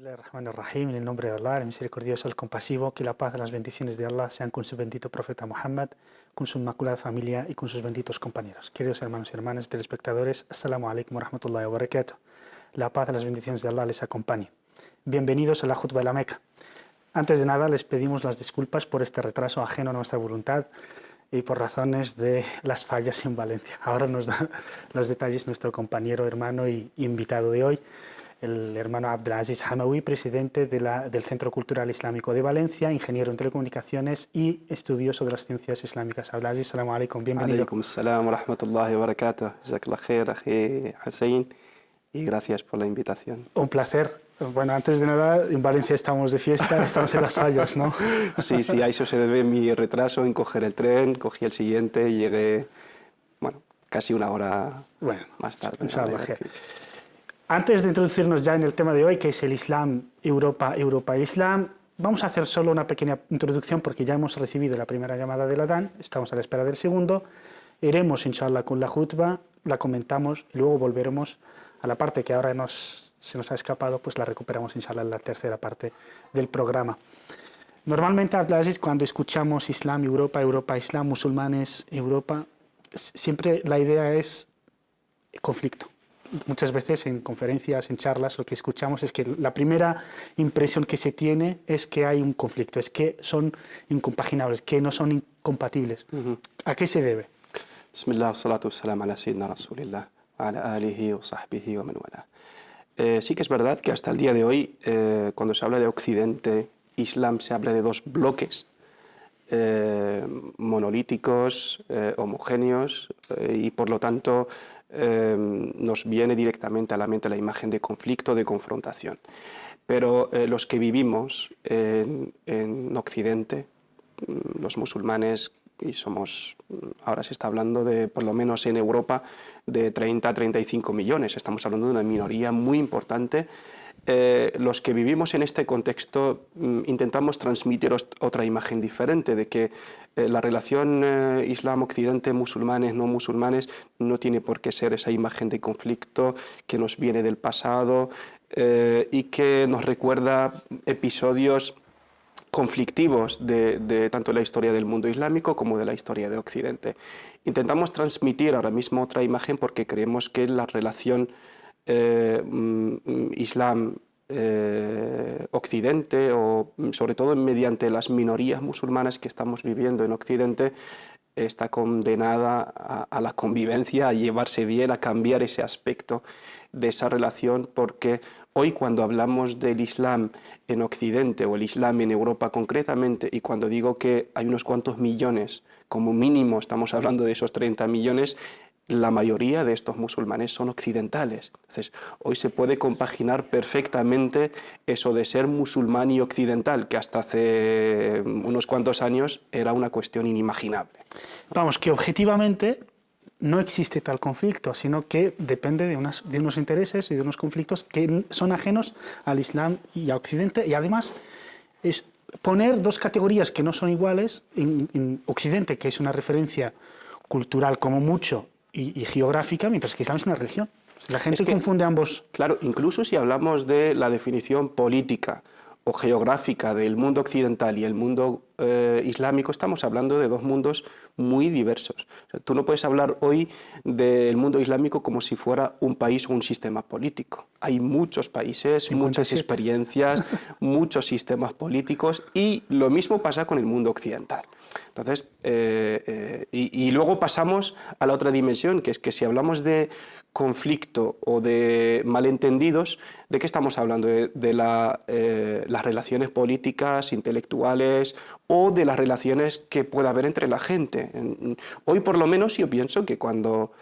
Bismillahirrahmanirrahim, en el nombre de Allah, el misericordioso, el compasivo, que la paz y las bendiciones de Allah sean con su bendito profeta Muhammad, con su inmaculada familia y con sus benditos compañeros. Queridos hermanos y hermanas, telespectadores, Assalamu alaikum wa rahmatullahi wa barakatuh. La paz y las bendiciones de Allah les acompañe. Bienvenidos a la Jutba de la Meca. Antes de nada, les pedimos las disculpas por este retraso ajeno a nuestra voluntad y por razones de las fallas en Valencia. Ahora nos da los detalles nuestro compañero, hermano y invitado de hoy, el hermano Abdelaziz Hamawi, presidente del Centro Cultural Islámico de Valencia, ingeniero en telecomunicaciones y estudioso de las ciencias islámicas. Abdelaziz, salamu alaikum, bienvenido. Alaikum salam wa rahmatullahi wa barakatuh. Jazakallah khair, Aji Hussein, y gracias por la invitación. Un placer. Bueno, antes de nada, en Valencia estamos de fiesta, estamos en las fallas, ¿no? Sí, a eso se debe mi retraso en coger el tren, cogí el siguiente y llegué, bueno, casi una hora más tarde. Inshallah. Antes de introducirnos ya en el tema de hoy, que es el Islam, Europa e Islam, vamos a hacer solo una pequeña introducción porque ya hemos recibido la primera llamada del Adán, estamos a la espera del segundo. Iremos, inshallah, con la jutba, la comentamos y luego volveremos a la parte que ahora se nos ha escapado, pues la recuperamos, inshallah, en la tercera parte del programa. Normalmente, Abdelaziz, cuando escuchamos Islam, Europa, Islam, musulmanes, Europa, siempre la idea es conflicto. Muchas veces en conferencias, en charlas, lo que escuchamos es que la primera impresión que se tiene es que hay un conflicto, es que son incompaginables, que no son incompatibles. ¿A qué se debe? Bismillah, salatu wassalam ala sayyidina rasulillah, ala alihi wa sahbihi wa man wala. Sí que es verdad que hasta el día de hoy, cuando se habla de Occidente, Islam, se habla de dos bloques monolíticos, homogéneos, y por lo tanto nos viene directamente a la mente la imagen de conflicto, de confrontación. Pero los que vivimos en Occidente, los musulmanes, y somos, ahora se está hablando de, por lo menos en Europa, de 30 a 35 millones, estamos hablando de una minoría muy importante. Los que vivimos en este contexto intentamos transmitir otra imagen diferente de que la relación Islam-Occidente, musulmanes, no musulmanes, no tiene por qué ser esa imagen de conflicto que nos viene del pasado y que nos recuerda episodios conflictivos de tanto la historia del mundo islámico como de la historia de Occidente. Intentamos transmitir ahora mismo otra imagen porque creemos que la relación Islam Occidente, o sobre todo mediante las minorías musulmanas que estamos viviendo en Occidente, está condenada a la convivencia, a llevarse bien, a cambiar ese aspecto de esa relación, porque hoy cuando hablamos del Islam en Occidente o el Islam en Europa concretamente, y cuando digo que hay unos cuantos millones, como mínimo estamos hablando de esos 30 millones, la mayoría de estos musulmanes son occidentales. Entonces, hoy se puede compaginar perfectamente eso de ser musulmán y occidental, que hasta hace unos cuantos años era una cuestión inimaginable. Vamos, que objetivamente no existe tal conflicto, sino que depende de unos intereses y de unos conflictos que son ajenos al Islam y a Occidente, y además es poner dos categorías que no son iguales en Occidente, que es una referencia cultural como mucho, y geográfica, mientras que Islam es una religión. La gente confunde ambos. Claro, incluso si hablamos de la definición política o geográfica del mundo occidental y el mundo islámico, estamos hablando de dos mundos muy diversos. O sea, tú no puedes hablar hoy del mundo islámico como si fuera un país o un sistema político. Hay muchos países, 57. muchas experiencias, muchos sistemas políticos, y lo mismo pasa con el mundo occidental. Entonces, y luego pasamos a la otra dimensión, que es que si hablamos de conflicto o de malentendidos, ¿de qué estamos hablando? De las relaciones políticas, intelectuales, o de las relaciones que pueda haber entre la gente. Hoy, por lo menos, yo pienso que cuando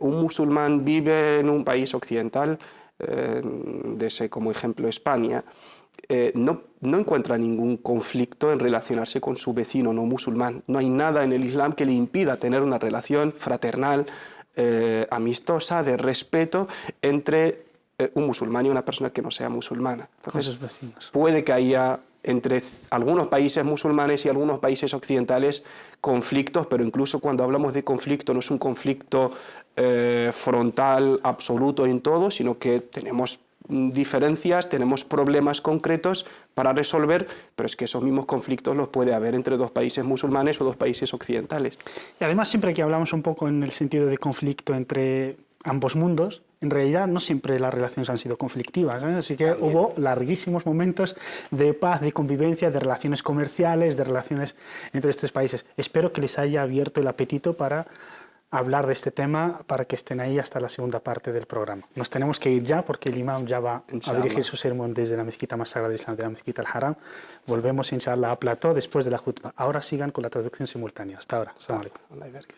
un musulmán vive en un país occidental, dese como ejemplo España, no encuentra ningún conflicto en relacionarse con su vecino no musulmán. No hay nada en el Islam que le impida tener una relación fraternal, amistosa, de respeto entre un musulmán y una persona que no sea musulmana. Entonces, con sus vecinos. puede que haya entre algunos países musulmanes y algunos países occidentales conflictos, pero incluso cuando hablamos de conflicto no es un conflicto frontal, absoluto en todo, sino que tenemos diferencias, tenemos problemas concretos para resolver, pero es que esos mismos conflictos los puede haber entre dos países musulmanes o dos países occidentales. Y además, siempre que hablamos un poco en el sentido de conflicto entre ambos mundos, en realidad no siempre las relaciones han sido conflictivas, ¿eh? Así que También hubo larguísimos momentos de paz, de convivencia, de relaciones comerciales, de relaciones entre estos países. Espero que les haya abierto el apetito para hablar de este tema, para que estén ahí hasta la segunda parte del programa. Nos tenemos que ir ya porque el imam ya va a dirigir su sermón desde la mezquita más sagrada del Islam, de la mezquita al-Haram. Volvemos, inshallah, a plató después de la khutbah. Ahora sigan con la traducción simultánea. Hasta ahora. Assalamu alaikum.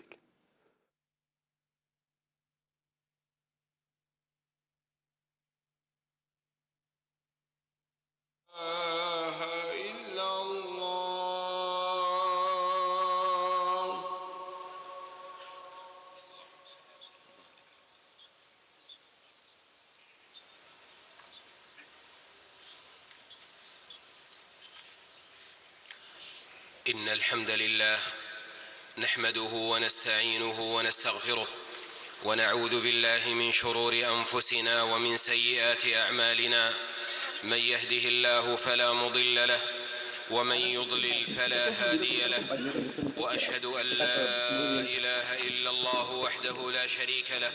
إن الحمد لله نحمده ونستعينه ونستغفره ونعوذ بالله من شرور أنفسنا ومن سيئات أعمالنا من يهده الله فلا مضل له ومن يضلل فلا هادي له وأشهد أن لا إله إلا الله وحده لا شريك له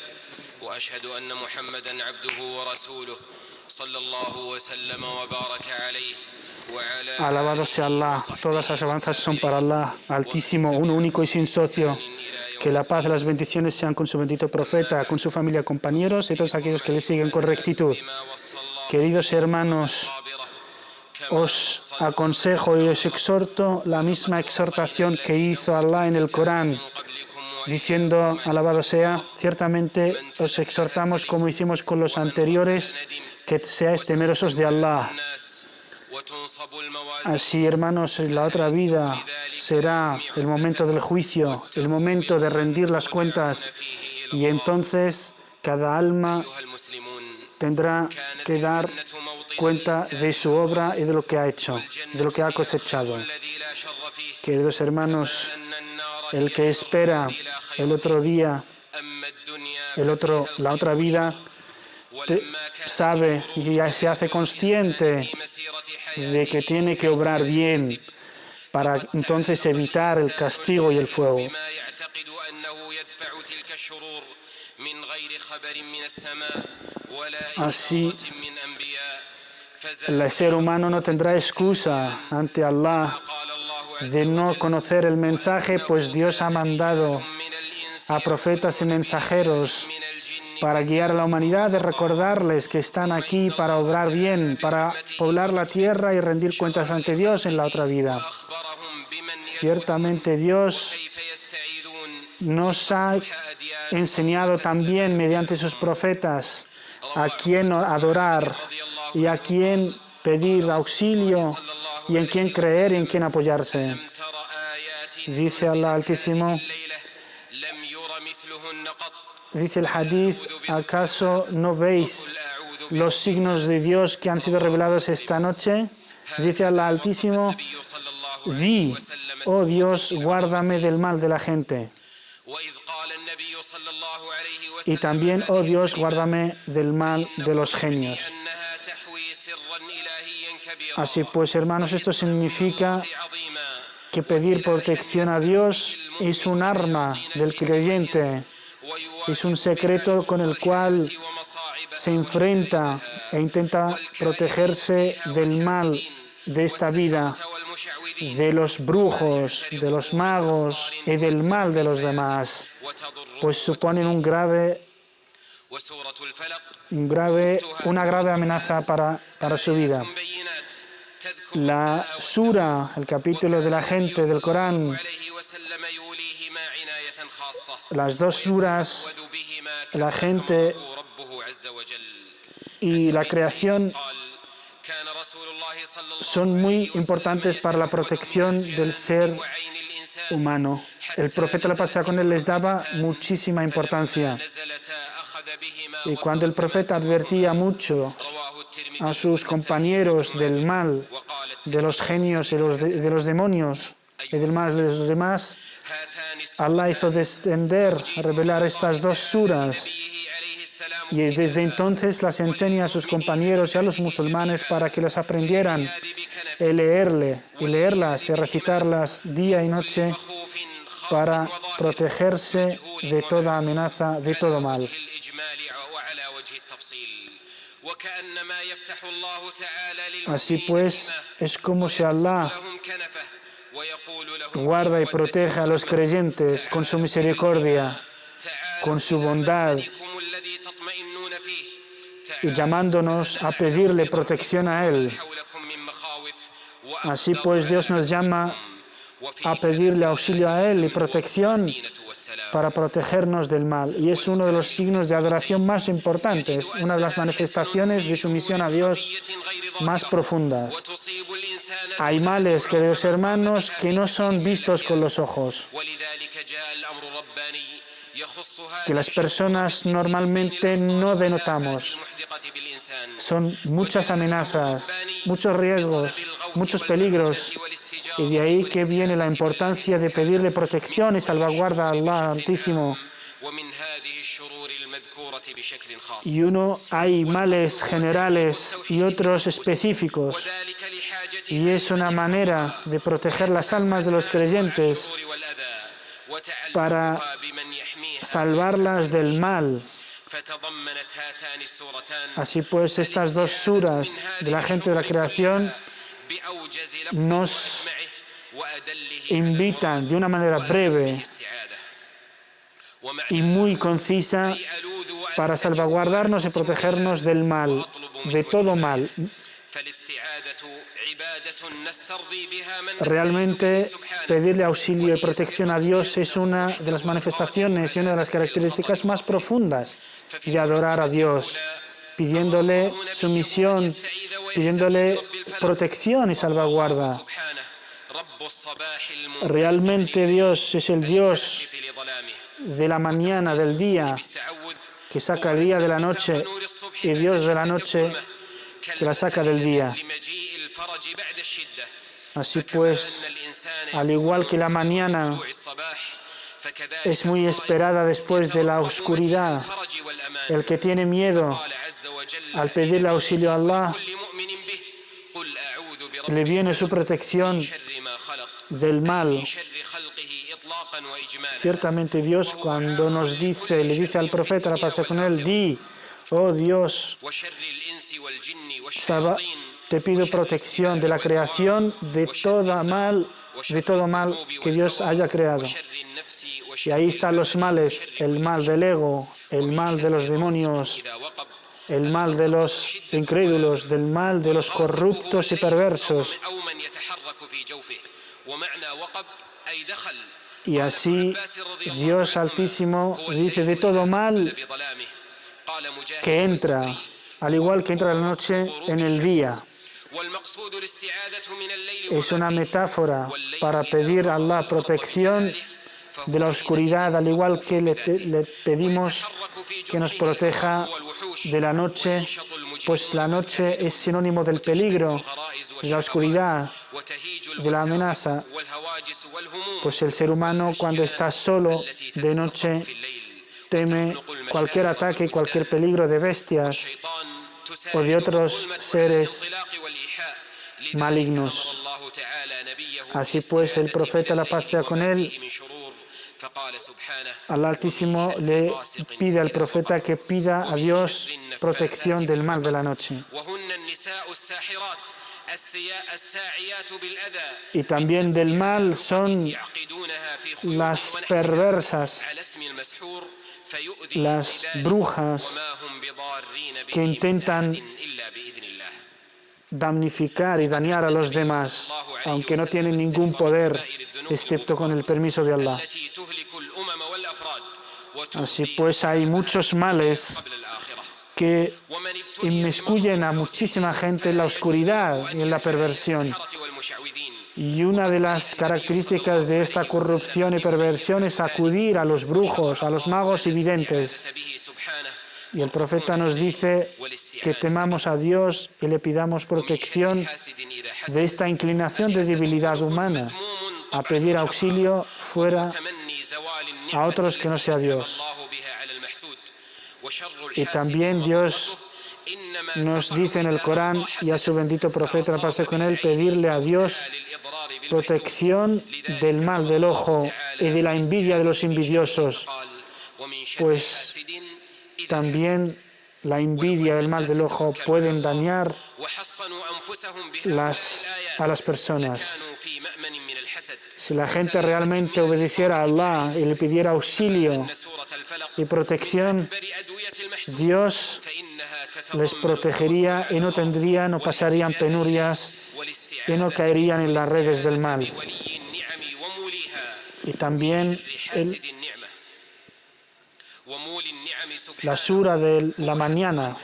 وأشهد أن محمدًا عبده ورسوله صلى الله وسلم وبارك عليه. Alabado sea Allah, todas las alabanzas son para Allah, Altísimo, uno único y sin socio. Que la paz y las bendiciones sean con su bendito profeta, con su familia, compañeros y todos aquellos que le siguen con rectitud. Queridos hermanos, os aconsejo y os exhorto la misma exhortación que hizo Allah en el Corán, diciendo, alabado sea, ciertamente os exhortamos como hicimos con los anteriores, que seáis temerosos de Allah. Así, hermanos, en la otra vida será el momento del juicio, el momento de rendir las cuentas, y entonces cada alma tendrá que dar cuenta de su obra y de lo que ha hecho, de lo que ha cosechado. Queridos hermanos, el que espera el otro día, la otra vida, sabe y se hace consciente de que tiene que obrar bien para entonces evitar el castigo y el fuego. Así, el ser humano no tendrá excusa ante Allah de no conocer el mensaje, pues Dios ha mandado a profetas y mensajeros para guiar a la humanidad, de recordarles que están aquí para obrar bien, para poblar la tierra y rendir cuentas ante Dios en la otra vida. Ciertamente Dios nos ha enseñado también mediante sus profetas a quién adorar y a quién pedir auxilio y en quién creer y en quién apoyarse. Dice Allah Altísimo, dice el hadith, ¿acaso no veis los signos de Dios que han sido revelados esta noche? Dice Allah Altísimo, di, oh Dios, guárdame del mal de la gente. Y también, oh Dios, guárdame del mal de los genios. Así pues, hermanos, esto significa que pedir protección a Dios es un arma del creyente, es un secreto con el cual se enfrenta e intenta protegerse del mal de esta vida, de los brujos, de los magos y del mal de los demás, pues suponen una grave amenaza para su vida. La sura, el capítulo de la gente del Corán, las dos suras, la gente y la creación, son muy importantes para la protección del ser humano. El profeta, la paz sea con él, les daba muchísima importancia. Y cuando el profeta advertía mucho a sus compañeros del mal, de los genios y de los demonios y del mal de los demás, Allah hizo descender, revelar estas dos suras. Y desde entonces las enseña a sus compañeros y a los musulmanes para que las aprendieran y leerlas y recitarlas día y noche para protegerse de toda amenaza, de todo mal. Así pues, es como si Allah guarda y protege a los creyentes con su misericordia, con su bondad, y llamándonos a pedirle protección a Él. Así pues, Dios nos llama a pedirle auxilio a Él y protección para protegernos del mal. Y es uno de los signos de adoración más importantes, una de las manifestaciones de sumisión a Dios más profundas. Hay males, queridos hermanos, que no son vistos con los ojos, que las personas normalmente no denotamos. Son muchas amenazas, muchos riesgos, muchos peligros, y de ahí que viene la importancia de pedirle protección y salvaguarda a Allah Altísimo. Y hay males generales y otros específicos, y es una manera de proteger las almas de los creyentes para salvarlas del mal. Así pues, estas dos suras de la gente de la creación nos invitan de una manera breve y muy concisa para salvaguardarnos y protegernos del mal, de todo mal. Realmente, pedirle auxilio y protección a Dios es una de las manifestaciones y una de las características más profundas de adorar a Dios, pidiéndole sumisión, pidiéndole protección y salvaguarda. Realmente Dios es el Dios de la mañana, del día, que saca el día de la noche, y Dios de la noche que la saca del día. Así pues, al igual que la mañana es muy esperada después de la oscuridad, el que tiene miedo al pedirle auxilio a Allah, le viene su protección del mal. Ciertamente Dios, cuando le dice al profeta, la paz con él, di, oh Dios, te pido protección de la creación, de todo mal que Dios haya creado. Y ahí están los males, el mal del ego, el mal de los demonios, el mal de los incrédulos, del mal de los corruptos y perversos. Y así Dios Altísimo dice de todo mal que entra, al igual que entra la noche en el día. Es una metáfora para pedir a Allah protección de la oscuridad, al igual que le pedimos que nos proteja de la noche, pues la noche es sinónimo del peligro, de la oscuridad, de la amenaza. Pues el ser humano, cuando está solo de noche, teme cualquier ataque, cualquier peligro de bestias o de otros seres, malignos. Así pues, el profeta, la paz sea con él, Allah Altísimo le pide al profeta que pida a Dios protección del mal de la noche. Y también del mal son las perversas, las brujas que intentan damnificar y dañar a los demás, aunque no tienen ningún poder, excepto con el permiso de Allah. Así pues, hay muchos males que inmiscuyen a muchísima gente en la oscuridad y en la perversión. Y una de las características de esta corrupción y perversión es acudir a los brujos, a los magos y videntes. Y el profeta nos dice que temamos a Dios y le pidamos protección de esta inclinación de debilidad humana a pedir auxilio fuera a otros que no sea Dios. Y también Dios nos dice en el Corán y a su bendito profeta, la paz sea con él, pedirle a Dios protección del mal del ojo y de la envidia de los envidiosos, pues también la envidia y el mal del ojo pueden dañar a las personas. Si la gente realmente obedeciera a Allah y le pidiera auxilio y protección, Dios les protegería y no pasarían penurias y no caerían en las redes del mal. Y también la sura de la mañana.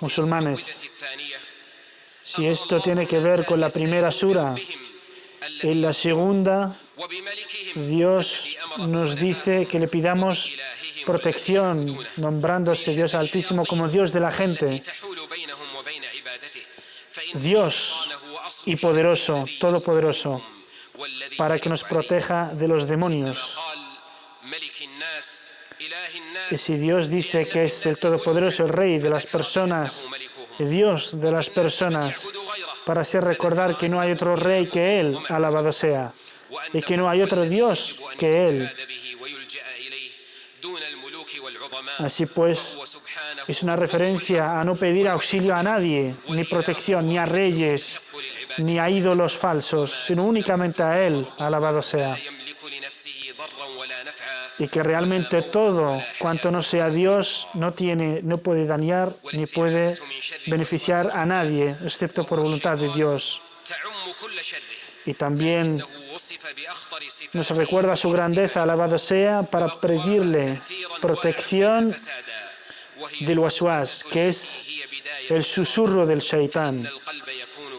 Musulmanes, si esto tiene que ver con la primera sura, en la segunda, Dios nos dice que le pidamos protección, nombrándose Dios Altísimo como Dios de la gente, Dios y poderoso, todopoderoso, para que nos proteja de los demonios. Y si Dios dice que es el Todopoderoso, el Rey de las personas, el Dios de las personas, para hacer recordar que no hay otro Rey que Él, alabado sea, y que no hay otro Dios que Él. Así pues, es una referencia a no pedir auxilio a nadie, ni protección, ni a reyes, ni a ídolos falsos, sino únicamente a Él, alabado sea. Y que realmente todo cuanto no sea Dios no puede dañar ni puede beneficiar a nadie, excepto por voluntad de Dios. Y también nos recuerda su grandeza, alabado sea, para pedirle protección del waswas, que es el susurro del shaitán,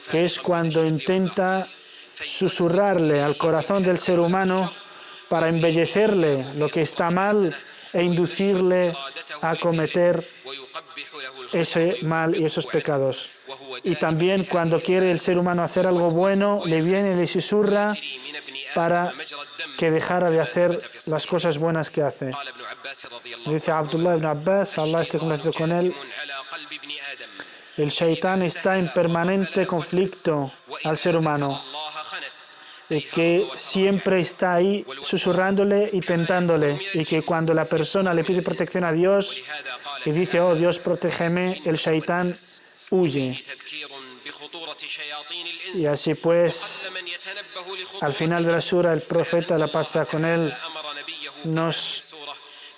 que es cuando intenta susurrarle al corazón del ser humano para embellecerle lo que está mal e inducirle a cometer ese mal y esos pecados. Y también cuando quiere el ser humano hacer algo bueno, le viene y le susurra para que dejara de hacer las cosas buenas que hace. Dice Abdullah ibn Abbas, Allah esté complacido con él, el shaitán está en permanente conflicto al ser humano, y que siempre está ahí susurrándole y tentándole, y que cuando la persona le pide protección a Dios y dice, oh Dios, protégeme, el shaitán huye. Y así pues, al final de la sura, el profeta, la paz sea con él, nos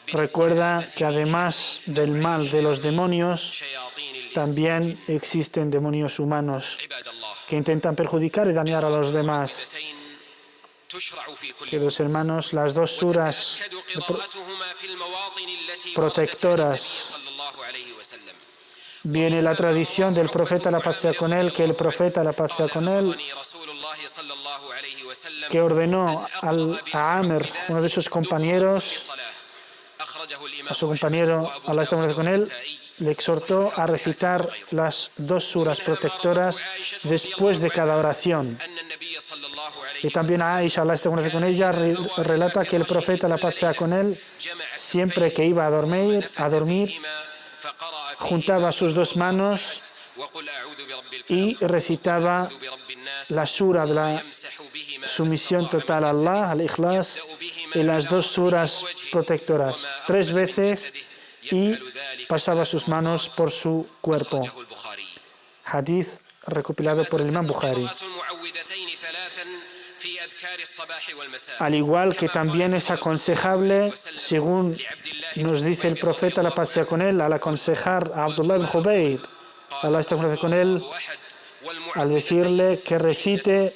recuerda que además del mal de los demonios, también existen demonios humanos que intentan perjudicar y dañar a los demás. Queridos hermanos, las dos suras protectoras, viene la tradición del profeta, la paz sea con él, que el profeta, la paz sea con él, que ordenó a Amr, uno de sus compañeros, a su compañero, Allah está con él, le exhortó a recitar las dos suras protectoras después de cada oración. Y también a Aisha, Allah esté con ella, relata que el profeta, la paz sea con él, siempre que iba a dormir, juntaba sus dos manos y recitaba la sura de la sumisión total a Allah, al Ikhlas, y las dos suras protectoras 3 veces y pasaba sus manos por su cuerpo. Hadith recopilado por el Imam Bukhari. Al igual que también es aconsejable, según nos dice el profeta, la paz sea con él, al aconsejar a Abdullah ibn Jubayr, Allah está con él, al decirle que recite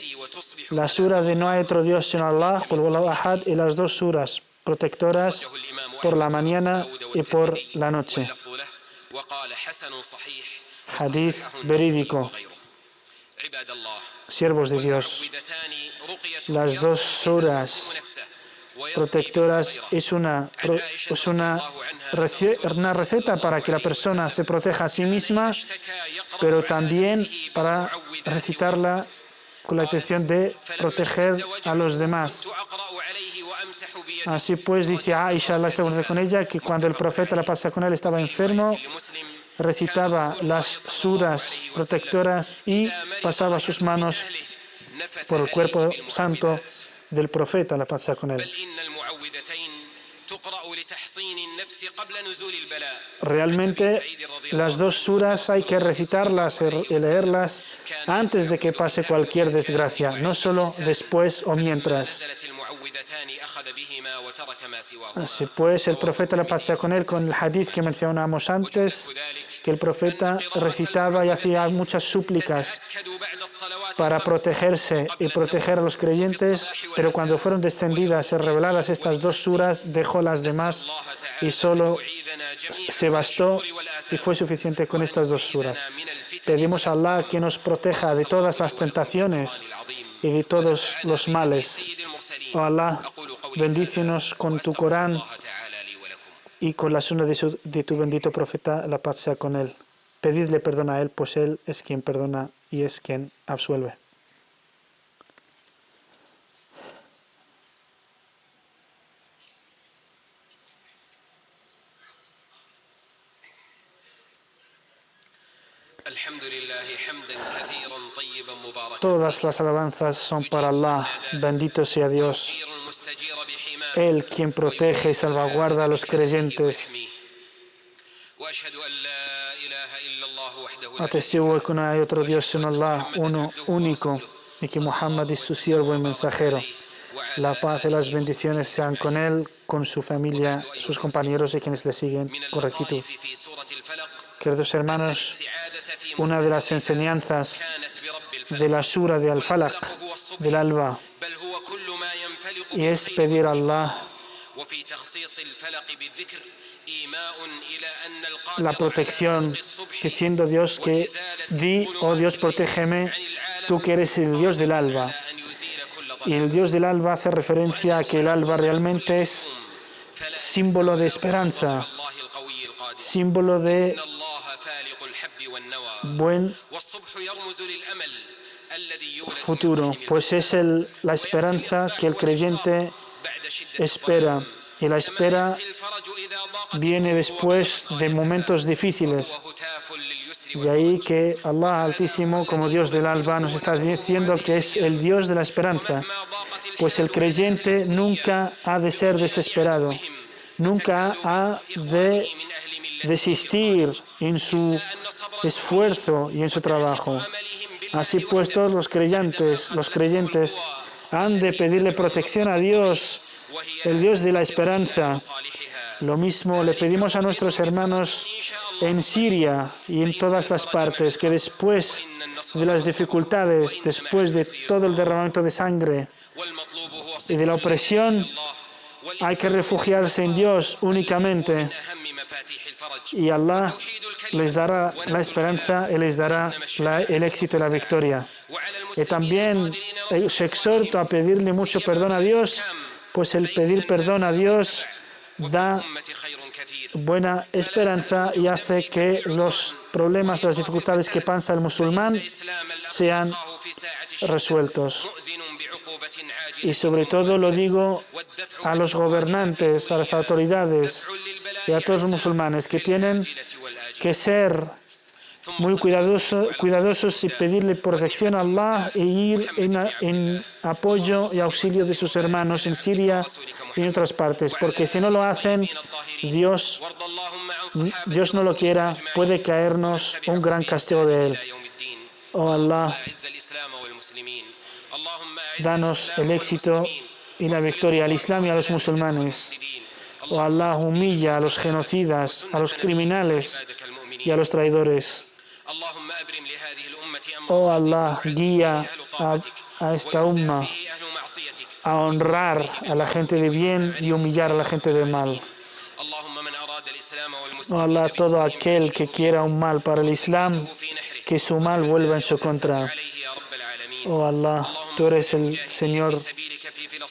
la sura de No hay otro Dios sino Allah, Qul huwallahu ahad, y las dos suras protectoras por la mañana y por la noche. Hadith verídico. Siervos de Dios, las dos suras protectoras es una receta para que la persona se proteja a sí misma, pero también para recitarla con la intención de proteger a los demás. Así pues, dice Aisha, Allah está con ella, que cuando el profeta, la paz sea con él, estaba enfermo, recitaba las suras protectoras y pasaba sus manos por el cuerpo santo del profeta, la paz sea con él. Realmente las dos suras hay que recitarlas y leerlas antes de que pase cualquier desgracia, no solo después o mientras. Así pues, el profeta, la paz sea con él, con el hadith que mencionamos antes, que el profeta recitaba y hacía muchas súplicas para protegerse y proteger a los creyentes, pero cuando fueron descendidas y reveladas estas dos suras, dejó las demás y solo se bastó y fue suficiente con estas dos suras. Pedimos a Allah que nos proteja de todas las tentaciones y de todos los males. Oh Allah, bendícenos con tu Corán y con la sunna de tu bendito profeta, la paz sea con él. Pedidle perdón a él, pues él es quien perdona y es quien absuelve. Todas las alabanzas son para Allah. Bendito sea Dios, Él quien protege y salvaguarda a los creyentes. Atestiguo que no hay otro Dios sino Allah, uno único, y que Muhammad es su siervo y mensajero. La paz y las bendiciones sean con él, con su familia, sus compañeros y quienes le siguen con rectitud. Queridos hermanos, una de las enseñanzas de la sura de Al-Falaq, del alba, y es pedir a Allah la protección, diciendo Dios que di, oh Dios, protégeme, tú que eres el Dios del alba. Y el Dios del alba hace referencia a que el alba realmente es símbolo de esperanza, símbolo de buen futuro, pues es la esperanza que el creyente espera. Y la espera viene después de momentos difíciles. De ahí que Allah Altísimo, como Dios del alba, nos está diciendo que es el Dios de la esperanza. Pues el creyente nunca ha de ser desesperado, nunca ha de desistir en su esfuerzo y en su trabajo. Así pues, todos los creyentes han de pedirle protección a Dios, el Dios de la esperanza. Lo mismo le pedimos a nuestros hermanos en Siria y en todas las partes, que después de las dificultades, después de todo el derramamiento de sangre y de la opresión, hay que refugiarse en Dios únicamente. Y Allah les dará la esperanza y les dará el éxito y la victoria. Y también os exhorto a pedirle mucho perdón a Dios, pues el pedir perdón a Dios da buena esperanza y hace que los problemas, las dificultades que pasa el musulmán sean resueltos. Y sobre todo lo digo a los gobernantes, a las autoridades y a todos los musulmanes que que ser muy cuidadosos y pedirle protección a Allah e ir en apoyo y auxilio de sus hermanos en Siria y en otras partes, porque si no lo hacen, Dios no lo quiera, puede caernos un gran castigo de Él. Oh Allah, danos el éxito y la victoria al Islam y a los musulmanes. Oh Allah, humilla a los genocidas, a los criminales y a los traidores. Oh Allah, guía a esta umma a honrar a la gente de bien y humillar a la gente de mal. Oh Allah, todo aquel que quiera un mal para el Islam, que su mal vuelva en su contra. Oh Allah, tú eres el Señor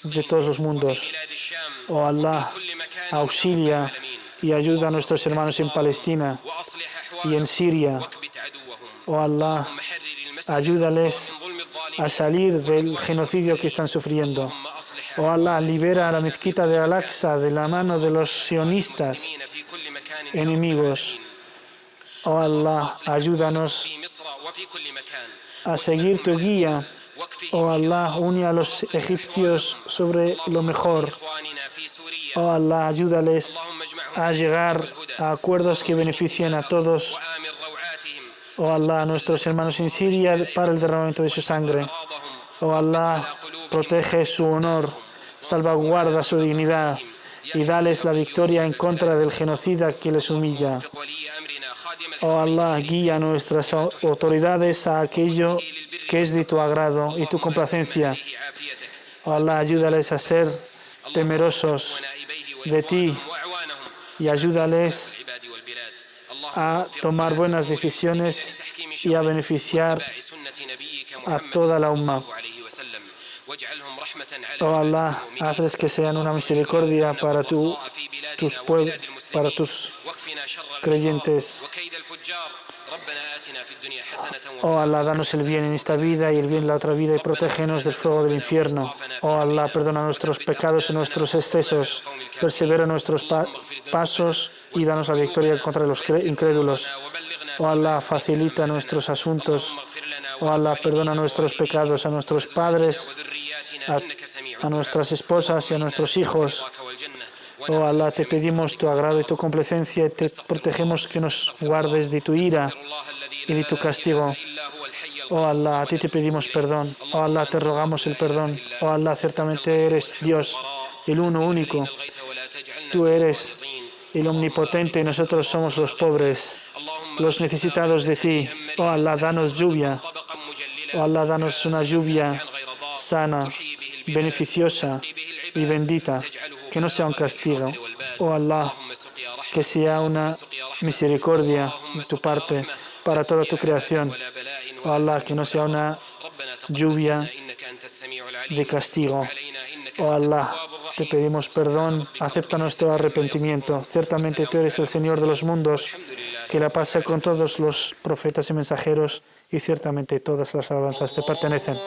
de todos los mundos. Oh Allah, auxilia y ayuda a nuestros hermanos en Palestina y en Siria. Oh Allah, ayúdales a salir del genocidio que están sufriendo. Oh Allah, libera a la mezquita de Al-Aqsa de la mano de los sionistas enemigos. Oh Allah, ayúdanos a seguir tu guía. Oh Allah, une a los egipcios sobre lo mejor. Oh Allah, ayúdales a llegar a acuerdos que beneficien a todos. Oh Allah, a nuestros hermanos en Siria para el derramamiento de su sangre. Oh Allah, protege su honor, salvaguarda su dignidad y dales la victoria en contra del genocida que les humilla. Oh Allah, guía a nuestras autoridades a aquello que es de tu agrado y tu complacencia. Oh Allah, ayúdales a ser temerosos de ti y ayúdales a tomar buenas decisiones y a beneficiar a toda la umma. Oh Allah, hazles que sean una misericordia para tus creyentes. Oh Allah, danos el bien en esta vida y el bien en la otra vida y protégenos del fuego del infierno. Oh Allah, perdona nuestros pecados y nuestros excesos, persevera nuestros pasos y danos la victoria contra los incrédulos. Oh Allah, facilita nuestros asuntos. Oh Allah, perdona nuestros pecados a nuestros padres, a nuestras esposas y a nuestros hijos. Oh Allah, te pedimos tu agrado y tu complacencia y te protegemos que nos guardes de tu ira y de tu castigo. Oh Allah, a ti te pedimos perdón. Oh Allah, te rogamos el perdón. Oh Allah, ciertamente eres Dios, el uno único. Tú eres el omnipotente y nosotros somos los pobres, los necesitados de ti. Oh Allah, danos lluvia. Oh Allah, danos una lluvia sana, beneficiosa y bendita, que no sea un castigo. Oh Allah, que sea una misericordia de tu parte para toda tu creación. Oh Allah, que no sea una lluvia de castigo. Oh Allah, te pedimos perdón, acepta nuestro arrepentimiento. Ciertamente tú eres el Señor de los mundos, que la paz sea con todos los profetas y mensajeros, y ciertamente todas las alabanzas te pertenecen.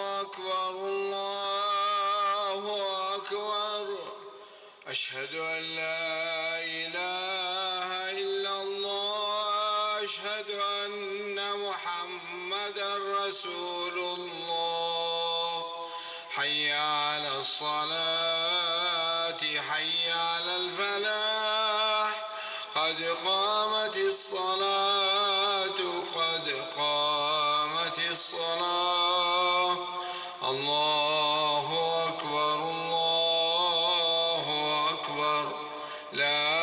حي على الصلاة حي على الفلاح قد قامت الصلاة قد قامت الصلاة الله أكبر الله أكبر لا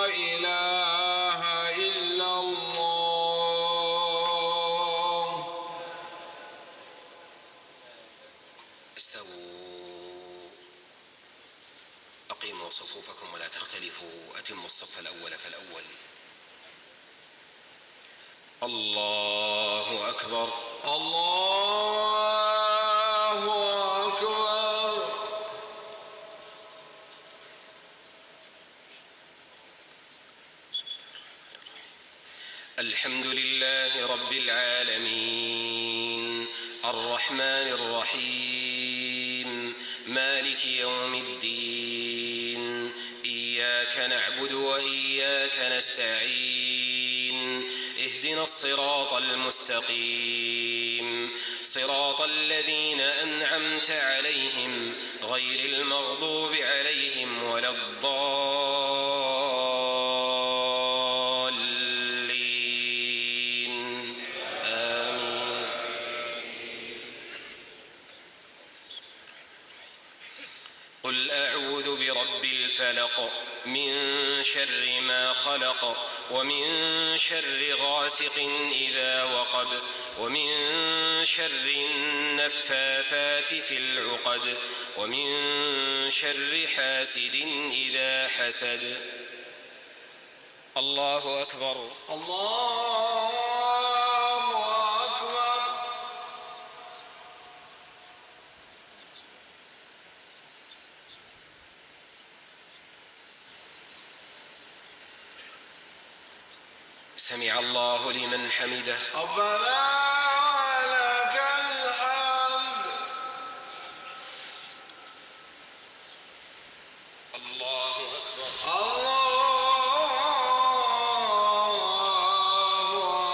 إله إلا الله. استووا أقيموا صفوفكم ولا تختلفوا أتموا الصف الأول فالأول. الله أكبر الله أكبر. الحمد لله رب العالمين الرحمن الرحيم مالك يوم الدين إياك إياك نعبد وإياك نستعين اهدنا الصراط المستقيم صراط الذين أنعمت عليهم غير المغضوب عليهم ولا الضالين آمين. قل أعوذ برب الفلق من شر ما خلق ومن شر غاسق إذا وقب ومن شر النفاثات في العقد ومن شر حاسد إذا حسد. الله أكبر. الله أكبر. سمع الله لمن حمده. ربنا ولك الحمد. الله أكبر. الله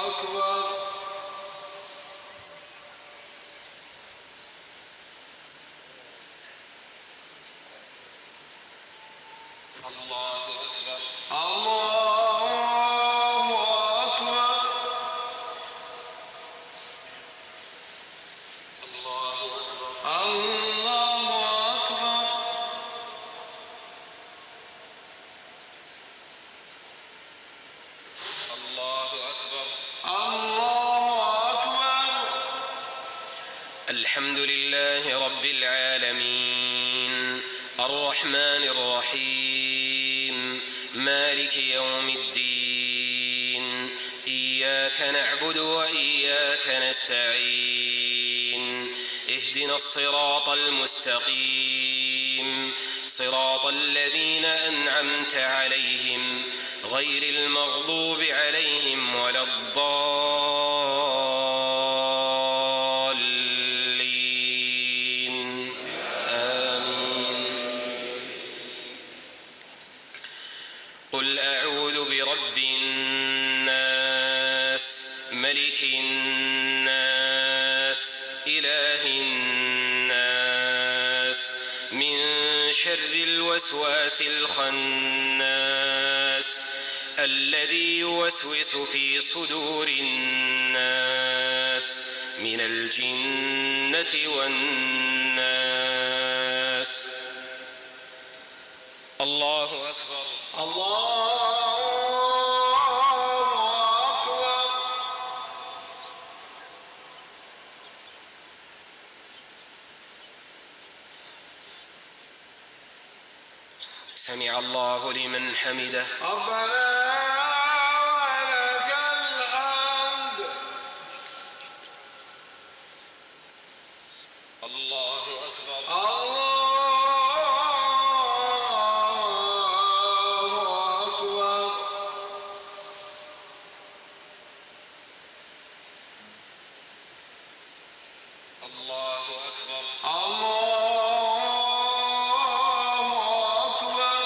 أكبر. الله أكبر. الله أكبر. الله أكبر. الله أكبر. الله أكبر. الله أكبر. الحمد لله رب العالمين الرحمن الرحيم مالك يوم الدين إياك نعبد وإياك نستعين اهدنا الصراط المستقيم صراط الذين أنعمت عليهم غير المغضوب عليهم ولا الضالين آمين. قل أعوذ برب الناس ملك الناس إله الناس من شر الوسواس الخناس الذي يوسوس في صدور الناس من الجنة والناس. الله أكبر. الله أكبر. سمع الله لمن حمده. ربنا ولك الحمد. الله أكبر. الله أكبر. الله أكبر. الله أكبر.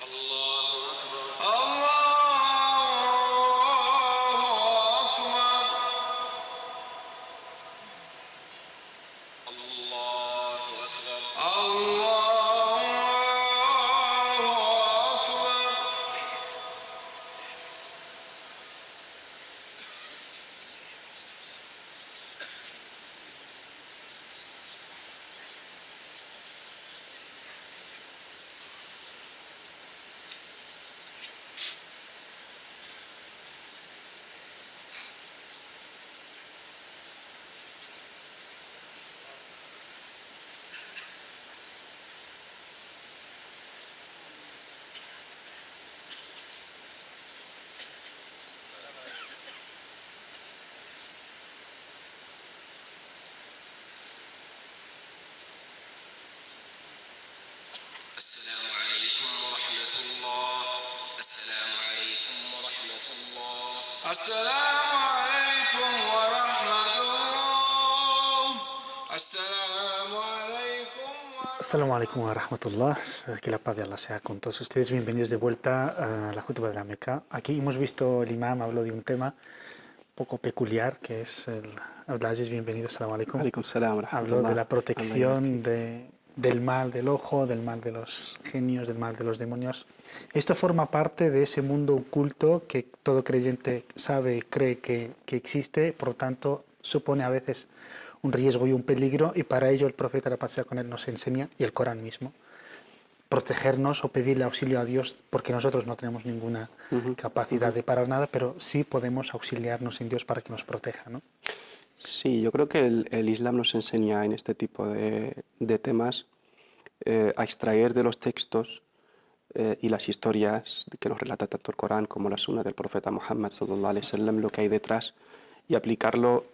الله أكبر. الله أكبر. الله أكبر. الله أكبر. السلام عليكم ورحمة الله. السلام عليكم ورحمة الله. السلام عليكم ورحمة الله. السلام عليكم ورحمة الله. Assalamu alaikum wa rahmatullah. Que la paz de Allah sea con todos ustedes. Bienvenidos de vuelta a la Jutba de la Meca. Aquí hemos visto, el imam habló de un tema un poco peculiar, que es el Abdelaziz, bienvenido, assalamu alaikum. Alaikum salam wa Habló de la rahmatullah. protección del mal del ojo, del mal de los genios, del mal de los demonios. Esto forma parte de ese mundo oculto que todo creyente sabe, cree que existe, por lo tanto supone a veces un riesgo y un peligro, y para ello el profeta, la paz sea con él, nos enseña, y el Corán mismo, protegernos o pedirle auxilio a Dios, porque nosotros no tenemos ninguna capacidad de parar nada, pero sí podemos auxiliarnos en Dios para que nos proteja, ¿no? Sí, yo creo que el Islam nos enseña en este tipo de temas a extraer de los textos y las historias que nos relata tanto el Corán como la Sunna del profeta Muhammad sallallahu alaihi wasallam, lo que hay detrás, y aplicarlo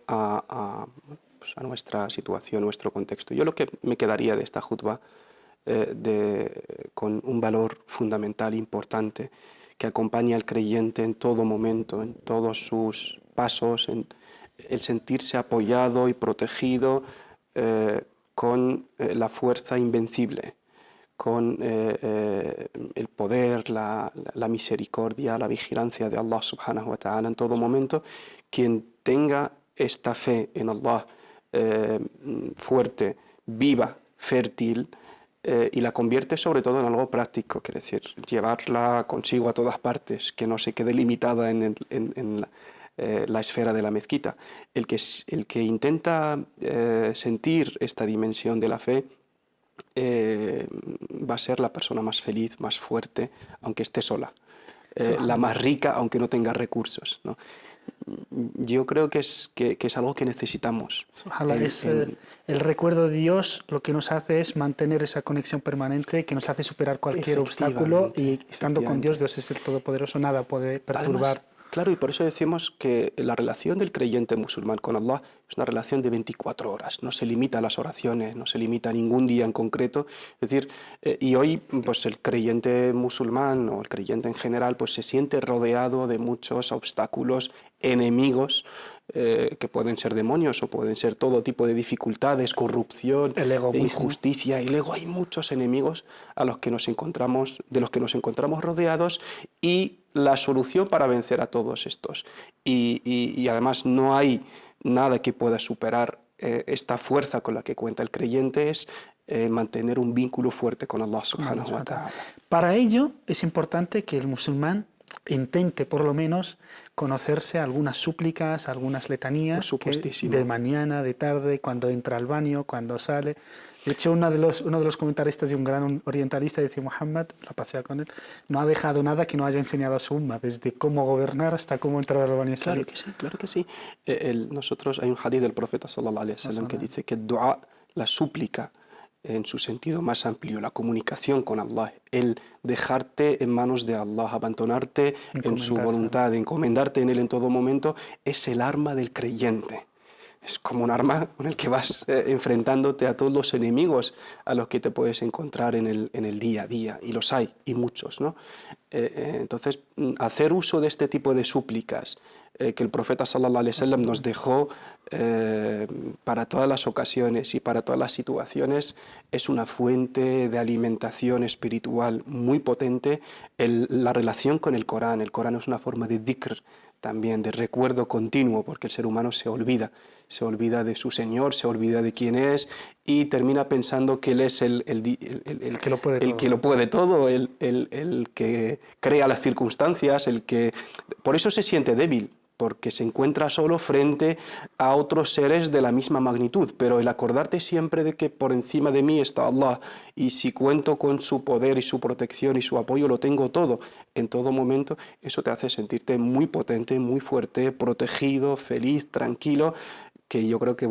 pues a nuestra situación, nuestro contexto. Yo lo que me quedaría de esta jutba con un valor fundamental importante que acompaña al creyente en todo momento, en todos sus pasos, en el sentirse apoyado y protegido con la fuerza invencible, con el poder, la misericordia, la vigilancia de Allah subhanahu wa ta'ala en todo momento. Quien tenga esta fe en Allah fuerte, viva, fértil, y la convierte sobre todo en algo práctico, quiere decir, llevarla consigo a todas partes, que no se quede limitada en la esfera de la mezquita. El que intenta sentir esta dimensión de la fe va a ser la persona más feliz, más fuerte, aunque esté sola, la más rica, aunque no tenga recursos, ¿no? Yo creo que es algo que necesitamos. Ojalá el recuerdo de Dios lo que nos hace es mantener esa conexión permanente que nos hace superar cualquier obstáculo, y estando con Dios, Dios es el Todopoderoso, nada puede perturbar. Además, claro, y por eso decimos que la relación del creyente musulmán con Allah es una relación de 24 horas, no se limita a las oraciones, no se limita a ningún día en concreto. Es decir, y hoy pues el creyente musulmán o el creyente en general pues se siente rodeado de muchos obstáculos, enemigos, que pueden ser demonios o pueden ser todo tipo de dificultades, corrupción, El ego mismo. injusticia, y luego hay muchos enemigos de los que nos encontramos rodeados, y la solución para vencer a todos estos. Y además no hay nada que pueda superar esta fuerza con la que cuenta el creyente, es mantener un vínculo fuerte con Allah subhanahu wa ta'ala. Para ello es importante que el musulmán intente por lo menos conocerse algunas súplicas, algunas letanías, Por supuestísimo. de mañana, de tarde, cuando entra al baño, cuando sale. De hecho, uno de los comentaristas de un gran orientalista dice: Muhammad, la pasea con él, no ha dejado nada que no haya enseñado a su umma, desde cómo gobernar hasta cómo entrar al baño y salir. Claro que sí. Nosotros hay un hadith del profeta sallallahu alaihi wasallam que dice que el dua, la súplica, en su sentido más amplio, la comunicación con Allah, el dejarte en manos de Allah, abandonarte en su voluntad, encomendarte en Él en todo momento, es el arma del creyente. Es como un arma con el que vas enfrentándote a todos los enemigos a los que te puedes encontrar en el día a día, y los hay, y muchos, ¿no? Entonces, hacer uso de este tipo de súplicas que el profeta sallallahu alaihi wasallam nos dejó para todas las ocasiones y para todas las situaciones, es una fuente de alimentación espiritual muy potente. La relación con el Corán es una forma de dhikr, también de recuerdo continuo, porque el ser humano se olvida de su Señor, se olvida de quién es, y termina pensando que Él es el que lo puede todo, el que crea las circunstancias, por eso se siente débil, porque se encuentra solo frente a otros seres de la misma magnitud. Pero el acordarte siempre de que por encima de mí está Allah, y si cuento con su poder y su protección y su apoyo, lo tengo todo, en todo momento, eso te hace sentirte muy potente, muy fuerte, protegido, feliz, tranquilo, que yo creo que,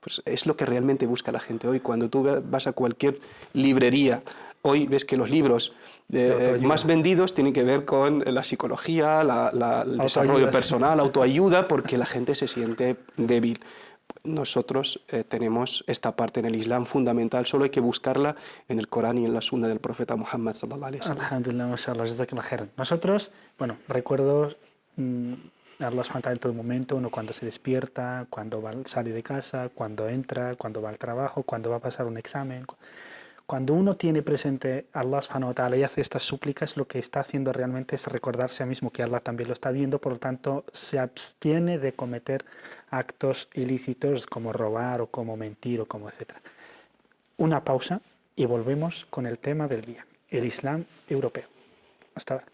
pues es lo que realmente busca la gente hoy. Cuando tú vas a cualquier librería, hoy ves que los libros más vendidos tienen que ver con la psicología, el desarrollo personal, autoayuda, porque la gente se siente débil. Nosotros tenemos esta parte en el Islam fundamental, solo hay que buscarla en el Corán y en la Sunna del profeta Muhammad sallallahu alaihi wasallam. Alhamdulillah, mashallah, jazakallah khairan. Nosotros, recuerdo Allah subhanahu wa ta'ala en todo momento, uno cuando se despierta, cuando sale de casa, cuando entra, cuando va al trabajo, cuando va a pasar un examen. Cuando uno tiene presente a Allah subhanahu wa ta'ala y hace estas súplicas, lo que está haciendo realmente es recordarse a mismo que Allah también lo está viendo, por lo tanto se abstiene de cometer actos ilícitos como robar o como mentir o como etcétera. Una pausa y volvemos con el tema del día, el Islam europeo. Hasta ahora.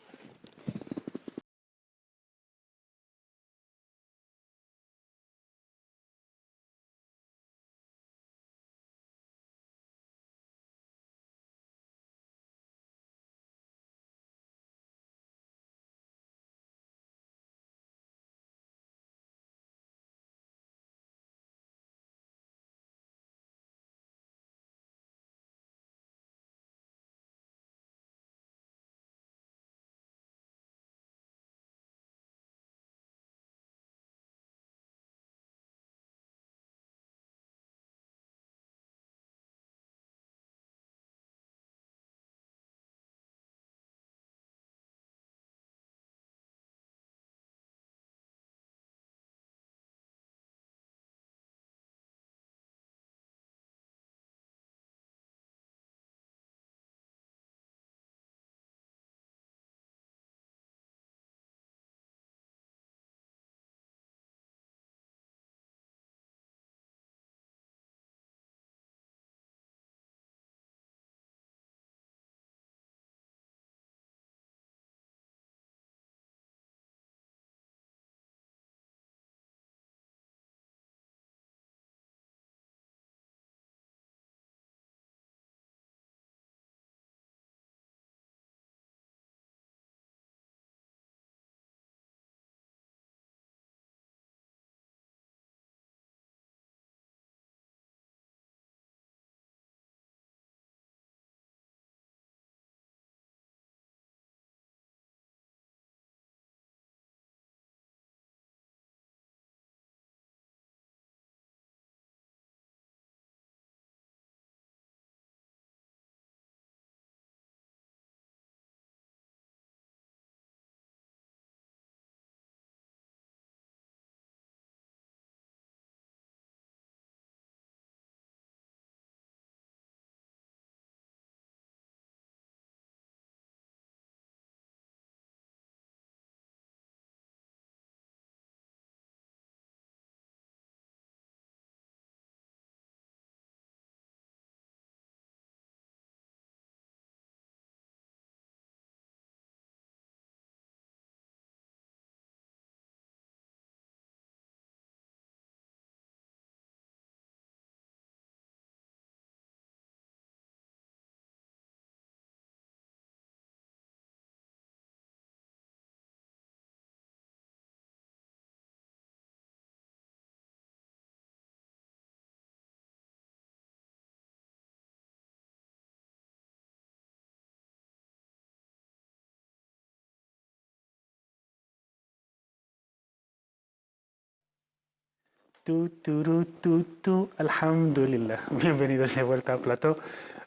Alhamdulillah. Bienvenidos de vuelta al plató.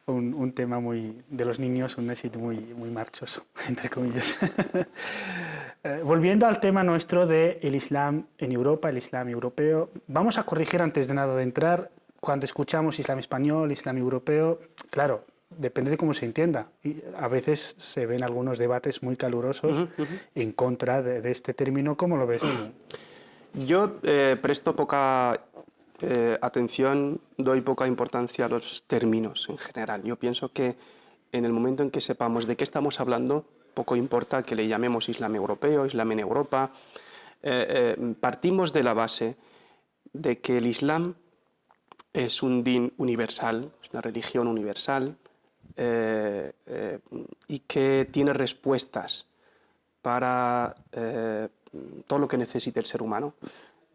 Un tema muy de los niños, un éxito muy marchoso, entre comillas. Volviendo al tema nuestro del Islam en Europa, el Islam europeo, vamos a corregir antes de nada de entrar. Cuando escuchamos Islam español, Islam europeo, claro, depende de cómo se entienda. Y a veces se ven algunos debates muy calurosos en contra de este término. ¿Cómo lo ves tú? Yo presto poca atención, doy poca importancia a los términos en general. Yo pienso que en el momento en que sepamos de qué estamos hablando, poco importa que le llamemos Islam europeo, Islam en Europa. Partimos de la base de que el Islam es un din universal, es una religión universal y que tiene respuestas para todo lo que necesite el ser humano,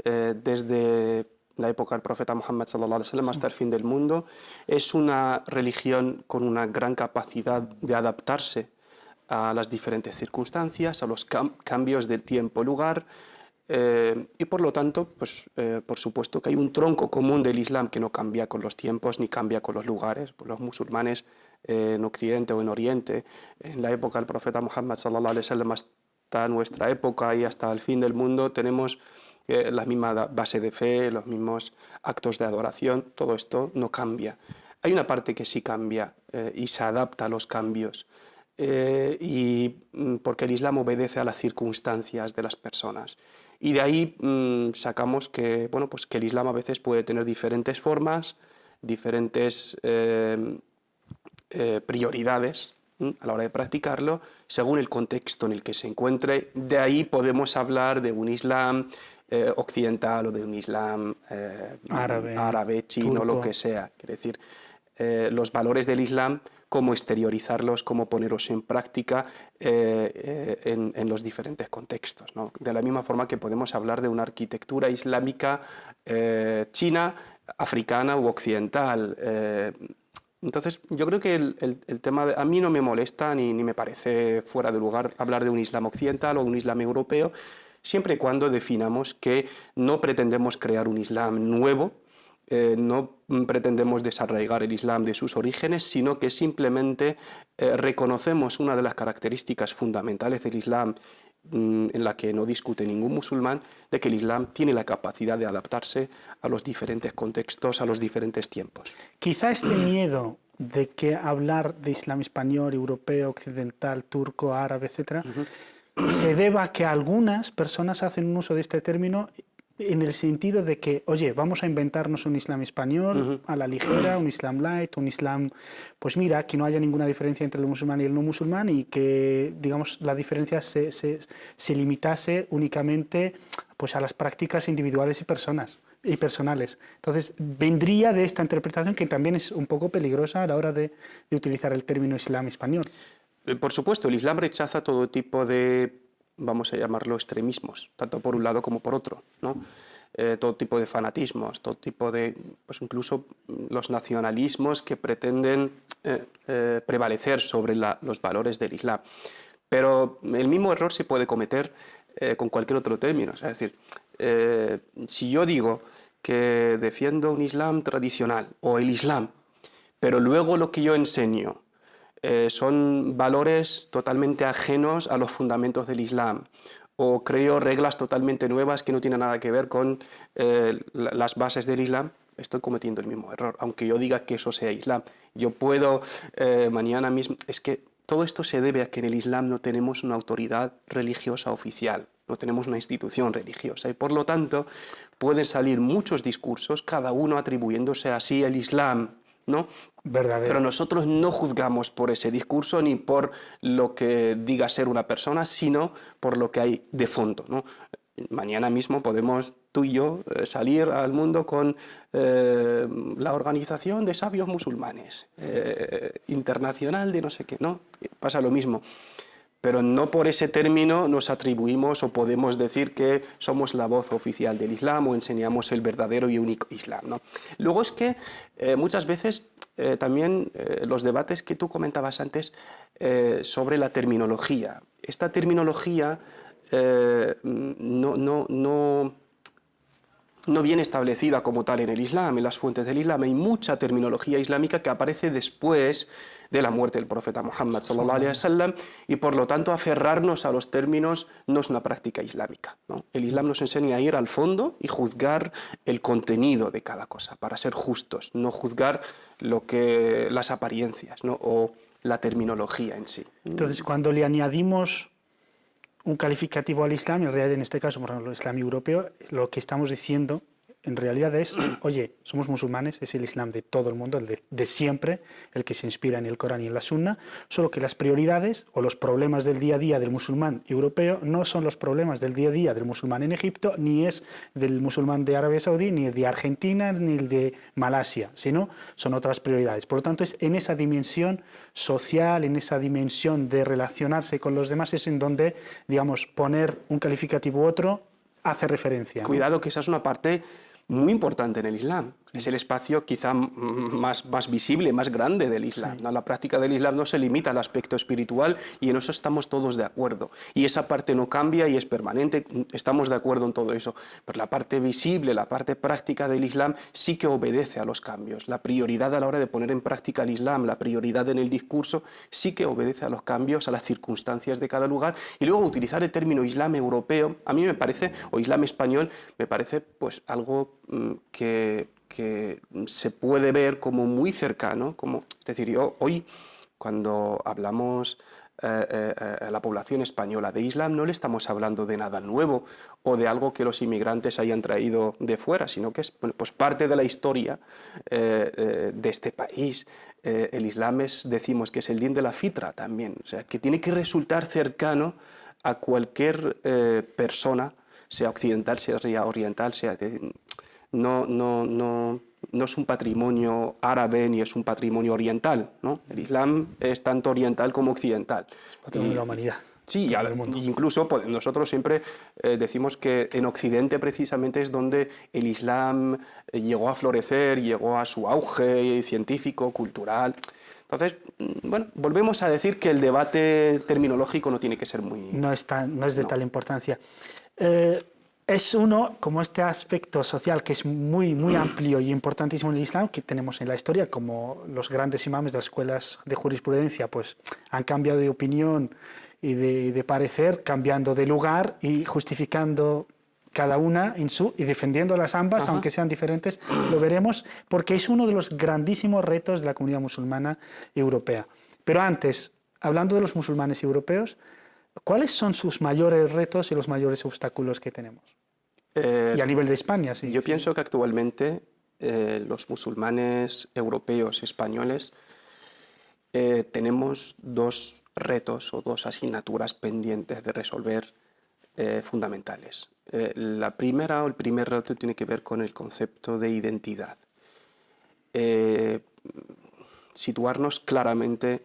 desde la época del profeta Muhammad sallallahu alaihi wasallam hasta el fin del mundo. Es una religión con una gran capacidad de adaptarse a las diferentes circunstancias, a los cambios de tiempo, lugar, y por lo tanto, pues, por supuesto que hay un tronco común del Islam que no cambia con los tiempos ni cambia con los lugares. Pues los musulmanes en Occidente o en Oriente, en la época del profeta Muhammad sallallahu alaihi wasallam hasta nuestra época y hasta el fin del mundo tenemos la misma base de fe, los mismos actos de adoración, todo esto no cambia. Hay una parte que sí cambia y se adapta a los cambios, porque el Islam obedece a las circunstancias de las personas. Y de ahí sacamos que, bueno, pues que el Islam a veces puede tener diferentes formas, diferentes prioridades a la hora de practicarlo, según el contexto en el que se encuentre. De ahí podemos hablar de un Islam occidental o de un Islam árabe, chino, turco, lo que sea. Quiere decir, los valores del Islam, cómo exteriorizarlos, cómo ponerlos en práctica en los diferentes contextos, ¿no? De la misma forma que podemos hablar de una arquitectura islámica china, africana u occidental. Entonces, yo creo que el tema a mí no me molesta ni me parece fuera de lugar hablar de un Islam occidental o un Islam europeo, siempre y cuando definamos que no pretendemos crear un Islam nuevo, no pretendemos desarraigar el Islam de sus orígenes, sino que simplemente reconocemos una de las características fundamentales del Islam, en la que no discute ningún musulmán, de que el Islam tiene la capacidad de adaptarse a los diferentes contextos, a los diferentes tiempos. Quizá este miedo de que hablar de Islam español, europeo, occidental, turco, árabe, etc., se deba a que algunas personas hacen un uso de este término en el sentido de que, oye, vamos a inventarnos un Islam español a la ligera, un Islam light, un Islam, pues mira, que no haya ninguna diferencia entre el musulmán y el no musulmán y que, digamos, la diferencia se limitase únicamente pues, a las prácticas individuales y personales. Entonces, vendría de esta interpretación que también es un poco peligrosa a la hora de utilizar el término Islam español. Por supuesto, el Islam rechaza todo tipo de, vamos a llamarlo, extremismos, tanto por un lado como por otro, ¿no? Todo tipo de fanatismos, todo tipo de, pues incluso los nacionalismos que pretenden prevalecer sobre los valores del Islam. Pero el mismo error se puede cometer con cualquier otro término. Es decir, si yo digo que defiendo un Islam tradicional o el Islam, pero luego lo que yo enseño son valores totalmente ajenos a los fundamentos del Islam, o creo reglas totalmente nuevas que no tienen nada que ver con las bases del Islam, estoy cometiendo el mismo error, aunque yo diga que eso sea Islam. Yo puedo mañana mismo... Es que todo esto se debe a que en el Islam no tenemos una autoridad religiosa oficial, no tenemos una institución religiosa, y por lo tanto pueden salir muchos discursos, cada uno atribuyéndose así el Islam, ¿no? Verdadero. Pero nosotros no juzgamos por ese discurso ni por lo que diga ser una persona, sino por lo que hay de fondo, ¿no? Mañana mismo podemos tú y yo salir al mundo con la Organización de Sabios Musulmanes, internacional de no sé qué, ¿no? Pasa lo mismo. Pero no por ese término nos atribuimos o podemos decir que somos la voz oficial del Islam o enseñamos el verdadero y único Islam, ¿no? Luego es que muchas veces también los debates que tú comentabas antes sobre la terminología. Esta terminología no viene establecida como tal en el Islam, en las fuentes del Islam. Hay mucha terminología islámica que aparece después de la muerte del profeta Muhammad sallallahu alaihi wasallam, y por lo tanto aferrarnos a los términos no es una práctica islámica, ¿no? El Islam nos enseña a ir al fondo y juzgar el contenido de cada cosa, para ser justos, no juzgar las apariencias, ¿no? O la terminología en sí. Entonces, cuando le añadimos un calificativo al Islam, en realidad en este caso, por ejemplo, el Islam europeo, lo que estamos diciendo en realidad es, oye, somos musulmanes, es el Islam de todo el mundo, el de siempre, el que se inspira en el Corán y en la Sunna, solo que las prioridades o los problemas del día a día del musulmán europeo no son los problemas del día a día del musulmán en Egipto, ni es del musulmán de Arabia Saudí, ni el de Argentina, ni el de Malasia, sino son otras prioridades. Por lo tanto, es en esa dimensión social, en esa dimensión de relacionarse con los demás, es en donde, digamos, poner un calificativo u otro hace referencia, ¿no? Cuidado, que esa es una parte muy importante en el Islam. Es el espacio quizá más visible, más grande del Islam, Sí. ¿no? La práctica del Islam no se limita al aspecto espiritual y en eso estamos todos de acuerdo. Y esa parte no cambia y es permanente, estamos de acuerdo en todo eso. Pero la parte visible, la parte práctica del Islam sí que obedece a los cambios. La prioridad a la hora de poner en práctica el Islam, la prioridad en el discurso, sí que obedece a los cambios, a las circunstancias de cada lugar. Y luego utilizar el término Islam europeo, a mí me parece, o Islam español, me parece pues algo que se puede ver como muy cercano, es decir, yo hoy cuando hablamos a la población española de Islam no le estamos hablando de nada nuevo o de algo que los inmigrantes hayan traído de fuera, sino que es pues parte de la historia de este país. El Islam decimos que es el din de la fitra también, o sea, que tiene que resultar cercano a cualquier persona, sea occidental, sea oriental, sea... No es un patrimonio árabe ni es un patrimonio oriental, ¿no? El Islam es tanto oriental como occidental. Patrimonio de la humanidad. Sí, del mundo. incluso nosotros siempre decimos que en Occidente precisamente es donde el Islam llegó a florecer, llegó a su auge científico, cultural. Entonces, bueno, volvemos a decir que el debate terminológico no tiene que ser muy... No es de tal importancia. Es como este aspecto social que es muy amplio y importantísimo en el Islam, que tenemos en la historia, como los grandes imames de las escuelas de jurisprudencia pues, han cambiado de opinión y de parecer, cambiando de lugar y justificando cada una y defendiéndolas ambas, Ajá. aunque sean diferentes, lo veremos, porque es uno de los grandísimos retos de la comunidad musulmana europea. Pero antes, hablando de los musulmanes europeos, ¿cuáles son sus mayores retos y los mayores obstáculos que tenemos? Y a nivel de España, sí. Yo pienso que actualmente los musulmanes europeos españoles tenemos dos retos o dos asignaturas pendientes de resolver fundamentales. La primera o el primer reto tiene que ver con el concepto de identidad. Situarnos claramente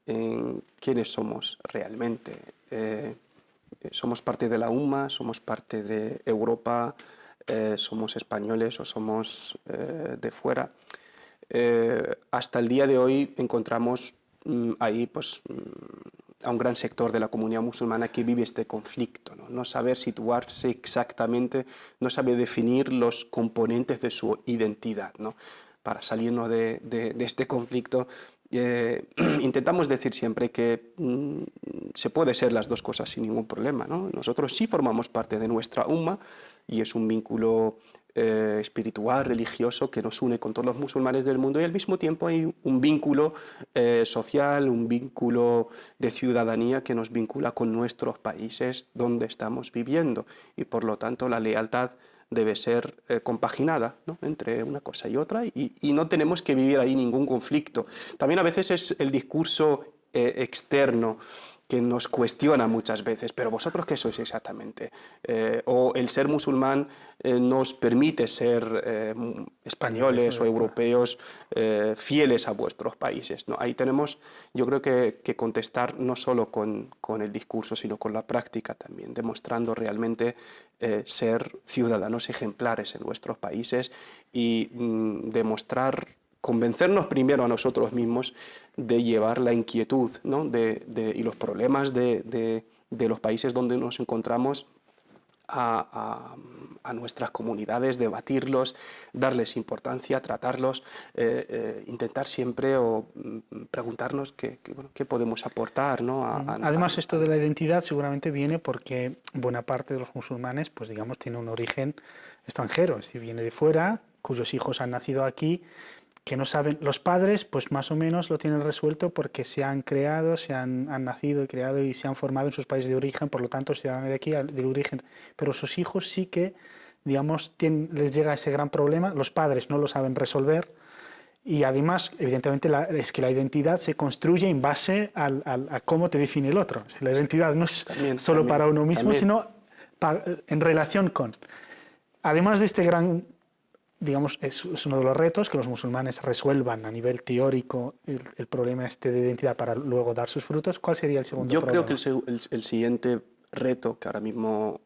en quiénes somos realmente. Somos parte de la UMA, somos parte de Europa, somos españoles o somos de fuera. Hasta el día de hoy encontramos ahí pues, a un gran sector de la comunidad musulmana que vive este conflicto, no saber situarse exactamente, no sabe definir los componentes de su identidad, ¿no? Para salirnos de este conflicto. Intentamos decir siempre que se puede ser las dos cosas sin ningún problema, ¿no? Nosotros sí formamos parte de nuestra umma y es un vínculo espiritual, religioso que nos une con todos los musulmanes del mundo y al mismo tiempo hay un vínculo social, un vínculo de ciudadanía que nos vincula con nuestros países donde estamos viviendo y por lo tanto la lealtad debe ser compaginada, ¿no? Entre una cosa y otra y no tenemos que vivir ahí ningún conflicto. También a veces es el discurso externo que nos cuestiona muchas veces, pero vosotros ¿qué sois exactamente? O el ser musulmán nos permite ser españoles o europeos fieles a vuestros países, ¿no? Ahí tenemos, yo creo que contestar no solo con el discurso, sino con la práctica también, demostrando realmente ser ciudadanos ejemplares en nuestros países y demostrar, convencernos primero a nosotros mismos de llevar la inquietud, ¿no? y los problemas de los países donde nos encontramos a nuestras comunidades, debatirlos, darles importancia, tratarlos, intentar siempre preguntarnos qué podemos aportar, ¿no? Además, esto de la identidad seguramente viene porque buena parte de los musulmanes, pues digamos, tiene un origen extranjero, es decir, viene de fuera, cuyos hijos han nacido aquí, que no saben, los padres pues más o menos lo tienen resuelto porque se han creado, han nacido y creado y se han formado en sus países de origen, por lo tanto ciudadanos de aquí, del origen, pero sus hijos sí que, digamos, les llega ese gran problema, los padres no lo saben resolver y además, evidentemente, es que la identidad se construye en base a cómo te define el otro, es decir, la identidad no es solo para uno mismo, sino en relación con. Además de este gran... digamos, es uno de los retos que los musulmanes resuelvan a nivel teórico el problema de identidad para luego dar sus frutos. ¿Cuál sería el segundo problema? Yo creo que el siguiente reto que ahora mismo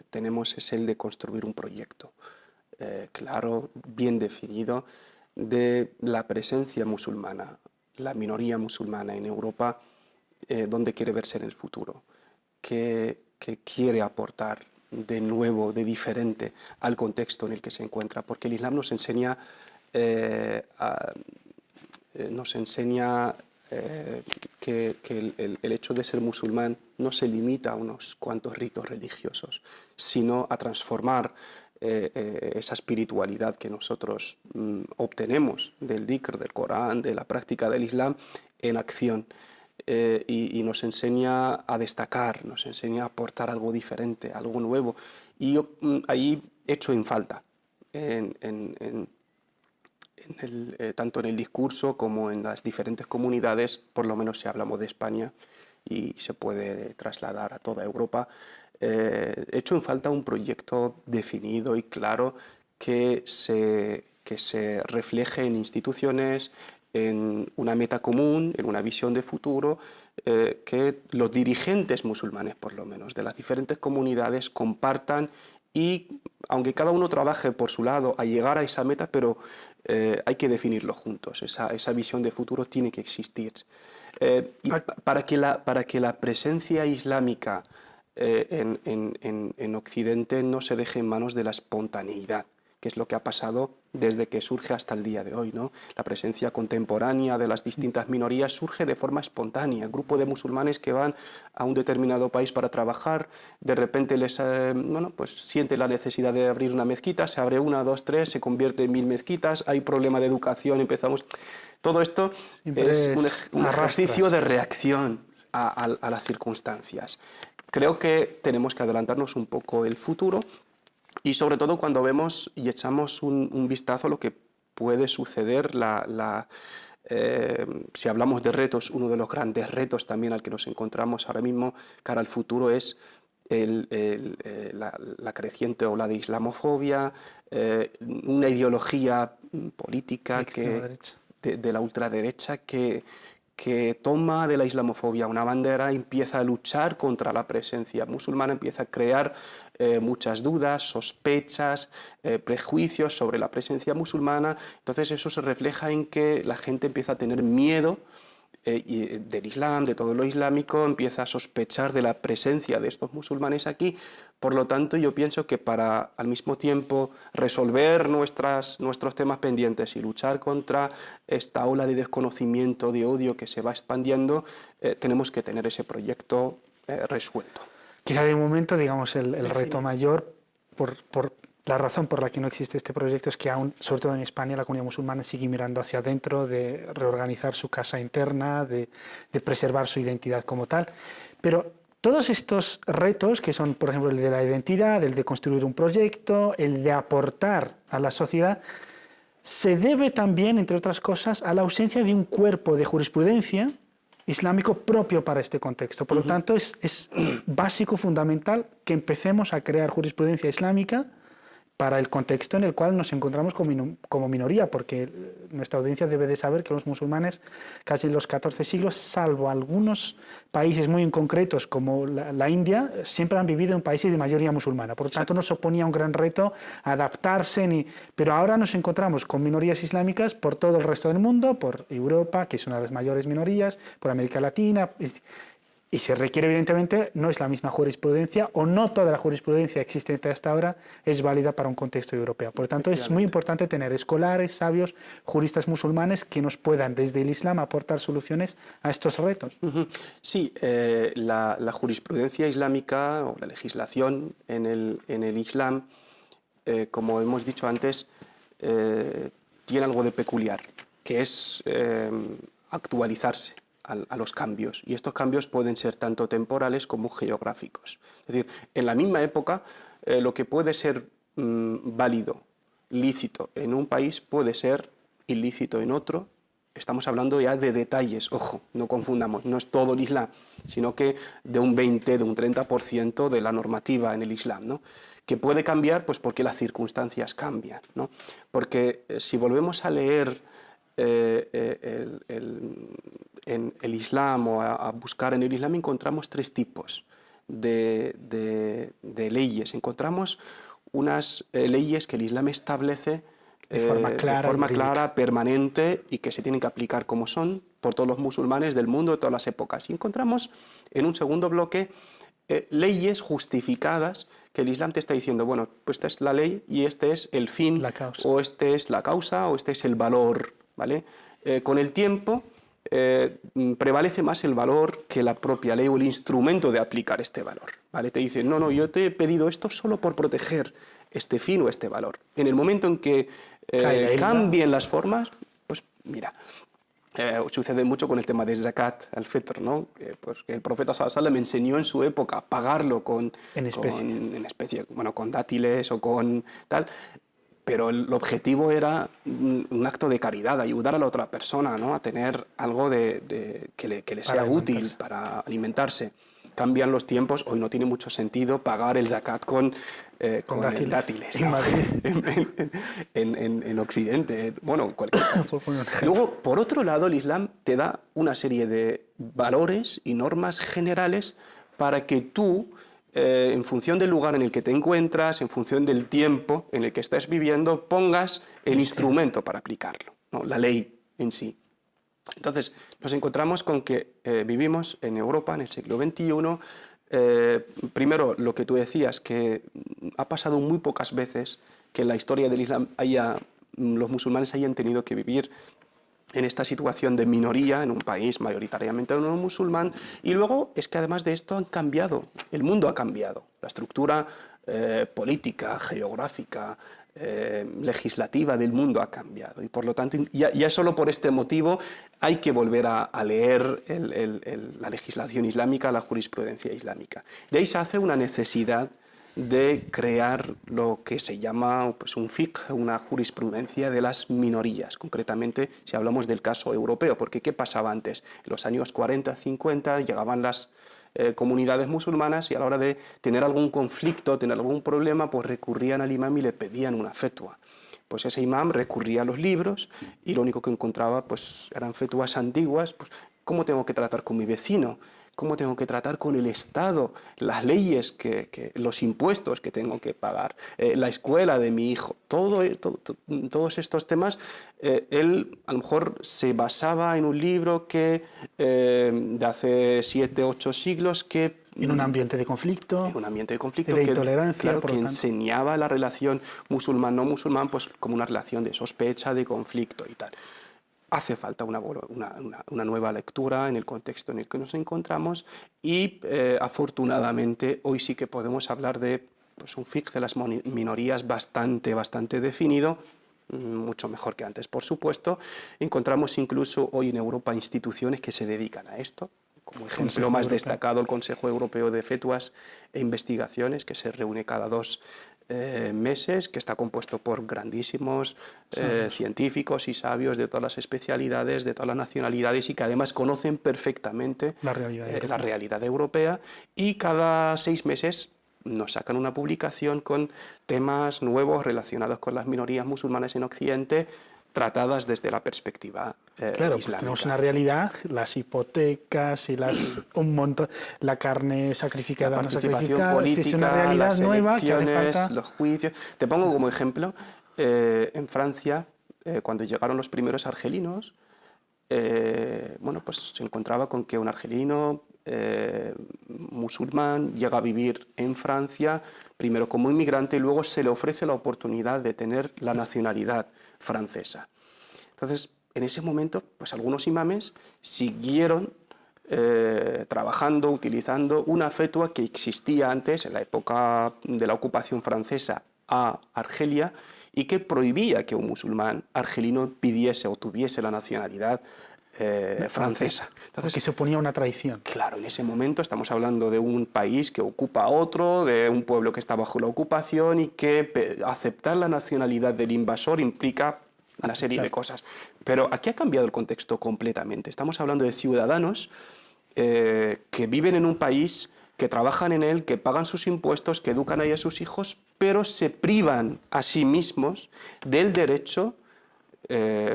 tenemos es el de construir un proyecto. claro, bien definido, de la presencia musulmana, la minoría musulmana en Europa, dónde quiere verse en el futuro, qué quiere aportar de nuevo, de diferente al contexto en el que se encuentra, porque el Islam nos enseña que el hecho de ser musulmán no se limita a unos cuantos ritos religiosos, sino a transformar esa espiritualidad que nosotros obtenemos del dhikr, del Corán, de la práctica del Islam, en acción. Y nos enseña a destacar, nos enseña a aportar algo diferente, algo nuevo. Y yo ahí echo en falta, tanto en el discurso como en las diferentes comunidades, por lo menos si hablamos de España y se puede trasladar a toda Europa, echo en falta un proyecto definido y claro que se refleje en instituciones, en una meta común, en una visión de futuro, que los dirigentes musulmanes, por lo menos, de las diferentes comunidades compartan y, aunque cada uno trabaje por su lado a llegar a esa meta, pero hay que definirlo juntos, esa visión de futuro tiene que existir. Y para que la presencia islámica en Occidente no se deje en manos de la espontaneidad, que es lo que ha pasado desde que surge hasta el día de hoy, ¿no? La presencia contemporánea de las distintas minorías surge de forma espontánea. El grupo de musulmanes que van a un determinado país para trabajar, de repente pues siente la necesidad de abrir una mezquita, se abre una, dos, tres, se convierte en 1000 mezquitas, hay problema de educación, empezamos... Todo esto es un ejercicio de reacción a las circunstancias. Creo que tenemos que adelantarnos un poco el futuro, y sobre todo cuando vemos y echamos un vistazo a lo que puede suceder, si hablamos de retos, uno de los grandes retos también al que nos encontramos ahora mismo cara al futuro es la creciente ola de islamofobia, una ideología política de la ultraderecha que toma de la islamofobia una bandera, empieza a luchar contra la presencia musulmana, empieza a crear muchas dudas, sospechas, prejuicios sobre la presencia musulmana. Entonces eso se refleja en que la gente empieza a tener miedo del Islam, de todo lo islámico, empieza a sospechar de la presencia de estos musulmanes aquí. Por lo tanto, yo pienso que para al mismo tiempo resolver nuestros temas pendientes y luchar contra esta ola de desconocimiento, de odio que se va expandiendo, tenemos que tener ese proyecto resuelto. Quizá de momento, digamos, el reto mayor, por la razón por la que no existe este proyecto, es que aún, sobre todo en España, la comunidad musulmana sigue mirando hacia adentro, de reorganizar su casa interna, de preservar su identidad como tal. Pero todos estos retos, que son, por ejemplo, el de la identidad, el de construir un proyecto, el de aportar a la sociedad, se debe también, entre otras cosas, a la ausencia de un cuerpo de jurisprudencia islámico propio para este contexto. Por lo tanto, es básico, fundamental, que empecemos a crear jurisprudencia islámica para el contexto en el cual nos encontramos como minoría, porque nuestra audiencia debe de saber que los musulmanes, casi los 14 siglos, salvo algunos países muy concretos como la India, siempre han vivido en países de mayoría musulmana. Por lo tanto, nos suponía un gran reto adaptarse, pero ahora nos encontramos con minorías islámicas por todo el resto del mundo, por Europa, que es una de las mayores minorías, por América Latina. Y se requiere, evidentemente, no es la misma jurisprudencia, o no toda la jurisprudencia existente hasta ahora es válida para un contexto europeo. Por lo tanto, es muy importante tener escolares, sabios, juristas musulmanes que nos puedan, desde el Islam, aportar soluciones a estos retos. Sí, la jurisprudencia islámica o la legislación en el Islam, como hemos dicho antes, tiene algo de peculiar, que es actualizarse a los cambios, y estos cambios pueden ser tanto temporales como geográficos. Es decir, en la misma época, lo que puede ser válido, lícito en un país, puede ser ilícito en otro. Estamos hablando ya de detalles, ojo, no confundamos, no es todo el Islam, sino que de un 20, de un 30% de la normativa en el Islam, ¿no? Que puede cambiar pues porque las circunstancias cambian, ¿no? Porque si volvemos a leer en el Islam o a buscar en el Islam, encontramos tres tipos de leyes. Encontramos unas leyes que el Islam establece de forma clara, permanente y que se tienen que aplicar como son por todos los musulmanes del mundo de todas las épocas. Y encontramos en un segundo bloque leyes justificadas que el Islam te está diciendo, bueno, pues esta es la ley y este es el fin, o este es la causa, o este es el valor, ¿vale? Con el tiempo prevalece más el valor que la propia ley o el instrumento de aplicar este valor, ¿vale? Te dicen, no, yo te he pedido esto solo por proteger este fin o este valor. En el momento en que cambien las formas, pues mira, sucede mucho con el tema de zakat al-fitr, ¿no? Pues que el profeta sallallahu alaihi wasallam enseñó en su época a pagarlo en especie, bueno, con dátiles o con tal, pero el objetivo era un acto de caridad, ayudar a la otra persona, ¿no? A tener algo que le sea útil para alimentarse. Cambian los tiempos, hoy no tiene mucho sentido pagar el zakat con dátiles, ¿no? en Occidente, bueno, en cualquier país. Luego, por otro lado, el Islam te da una serie de valores y normas generales para que tú, en función del lugar en el que te encuentras, en función del tiempo en el que estás viviendo, pongas el instrumento para aplicarlo, ¿no? La ley en sí. Entonces, nos encontramos con que vivimos en Europa en el siglo XXI. Primero, lo que tú decías, que ha pasado muy pocas veces que en la historia del Islam los musulmanes hayan tenido que vivir en esta situación de minoría en un país mayoritariamente no musulmán. Y luego es que además de esto han cambiado, el mundo ha cambiado, la estructura política, geográfica, legislativa del mundo ha cambiado y por lo tanto ya solo por este motivo hay que volver a leer la legislación islámica, la jurisprudencia islámica. De ahí se hace una necesidad de crear lo que se llama pues, un fiqh, una jurisprudencia de las minorías, concretamente si hablamos del caso europeo, porque ¿qué pasaba antes? En los años 40, 50 llegaban las comunidades musulmanas y a la hora de tener algún conflicto, tener algún problema, pues recurrían al imam y le pedían una fetua. Pues ese imam recurría a los libros y lo único que encontraba pues, eran fetuas antiguas, pues ¿cómo tengo que tratar con mi vecino? ¿Cómo tengo que tratar con el Estado? Las leyes, los impuestos que tengo que pagar, la escuela de mi hijo, todos estos temas, él a lo mejor se basaba en un libro de hace 7, 8 siglos que... En un ambiente de conflicto. En un ambiente de conflicto. De intolerancia, claro, por que lo tanto. enseñaba la relación musulmán-no musulmán pues, como una relación de sospecha, de conflicto y tal. Hace falta una nueva lectura en el contexto en el que nos encontramos y afortunadamente hoy sí que podemos hablar de pues, un fiqh de las minorías bastante definido, mucho mejor que antes, por supuesto. Encontramos incluso hoy en Europa instituciones que se dedican a esto. Como ejemplo más destacado, el Consejo Europeo de Fetuas e Investigaciones, que se reúne cada 2 meses, que está compuesto por grandísimos científicos y sabios de todas las especialidades, de todas las nacionalidades y que además conocen perfectamente la realidad europea y cada 6 meses nos sacan una publicación con temas nuevos relacionados con las minorías musulmanas en Occidente, tratadas desde la perspectiva claro, pues tenemos una realidad, las hipotecas y un montón, la carne sacrificada, la no participación sacrificada, política, es una realidad las nueva que hace elecciones, falta... los juicios. Te pongo como ejemplo, en Francia, cuando llegaron los primeros argelinos, bueno, pues se encontraba con que un argelino musulmán llega a vivir en Francia, primero como inmigrante y luego se le ofrece la oportunidad de tener la nacionalidad francesa. Entonces, en ese momento, pues algunos imames siguieron trabajando, utilizando una fetua que existía antes, en la época de la ocupación francesa a Argelia, y que prohibía que un musulmán argelino pidiese o tuviese la nacionalidad francesa. Entonces, que se oponía a una traición. Claro, en ese momento estamos hablando de un país que ocupa a otro, de un pueblo que está bajo la ocupación y que aceptar la nacionalidad del invasor implica una serie de cosas. Pero aquí ha cambiado el contexto completamente. Estamos hablando de ciudadanos que viven en un país, que trabajan en él, que pagan sus impuestos, que educan ahí a sus hijos, pero se privan a sí mismos del derecho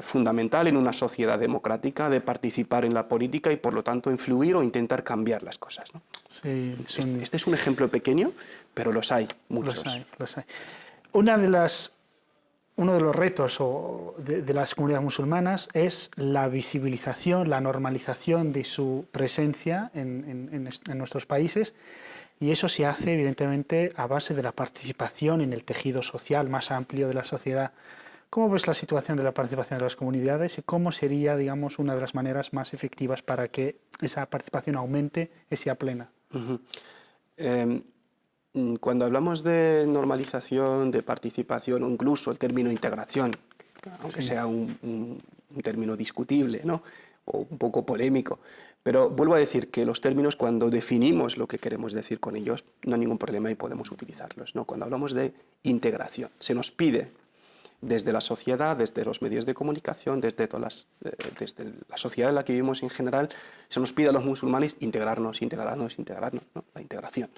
fundamental en una sociedad democrática de participar en la política y por lo tanto influir o intentar cambiar las cosas, ¿no? Sí, Este es un ejemplo pequeño, pero los hay muchos. Los hay. Uno de los retos de las comunidades musulmanas es la visibilización, la normalización de su presencia en nuestros países, y eso se hace evidentemente a base de la participación en el tejido social más amplio de la sociedad. ¿Cómo ves la situación de la participación de las comunidades y cómo sería, digamos, una de las maneras más efectivas para que esa participación aumente y sea plena? Cuando hablamos de normalización, de participación, o incluso el término integración, aunque sea un término discutible, ¿no?, o un poco polémico, pero vuelvo a decir que los términos, cuando definimos lo que queremos decir con ellos, no hay ningún problema y podemos utilizarlos, ¿no? Cuando hablamos de integración, se nos pide desde la sociedad, desde los medios de comunicación, desde la sociedad en la que vivimos en general, se nos pide a los musulmanes integrarnos, ¿no? La integración.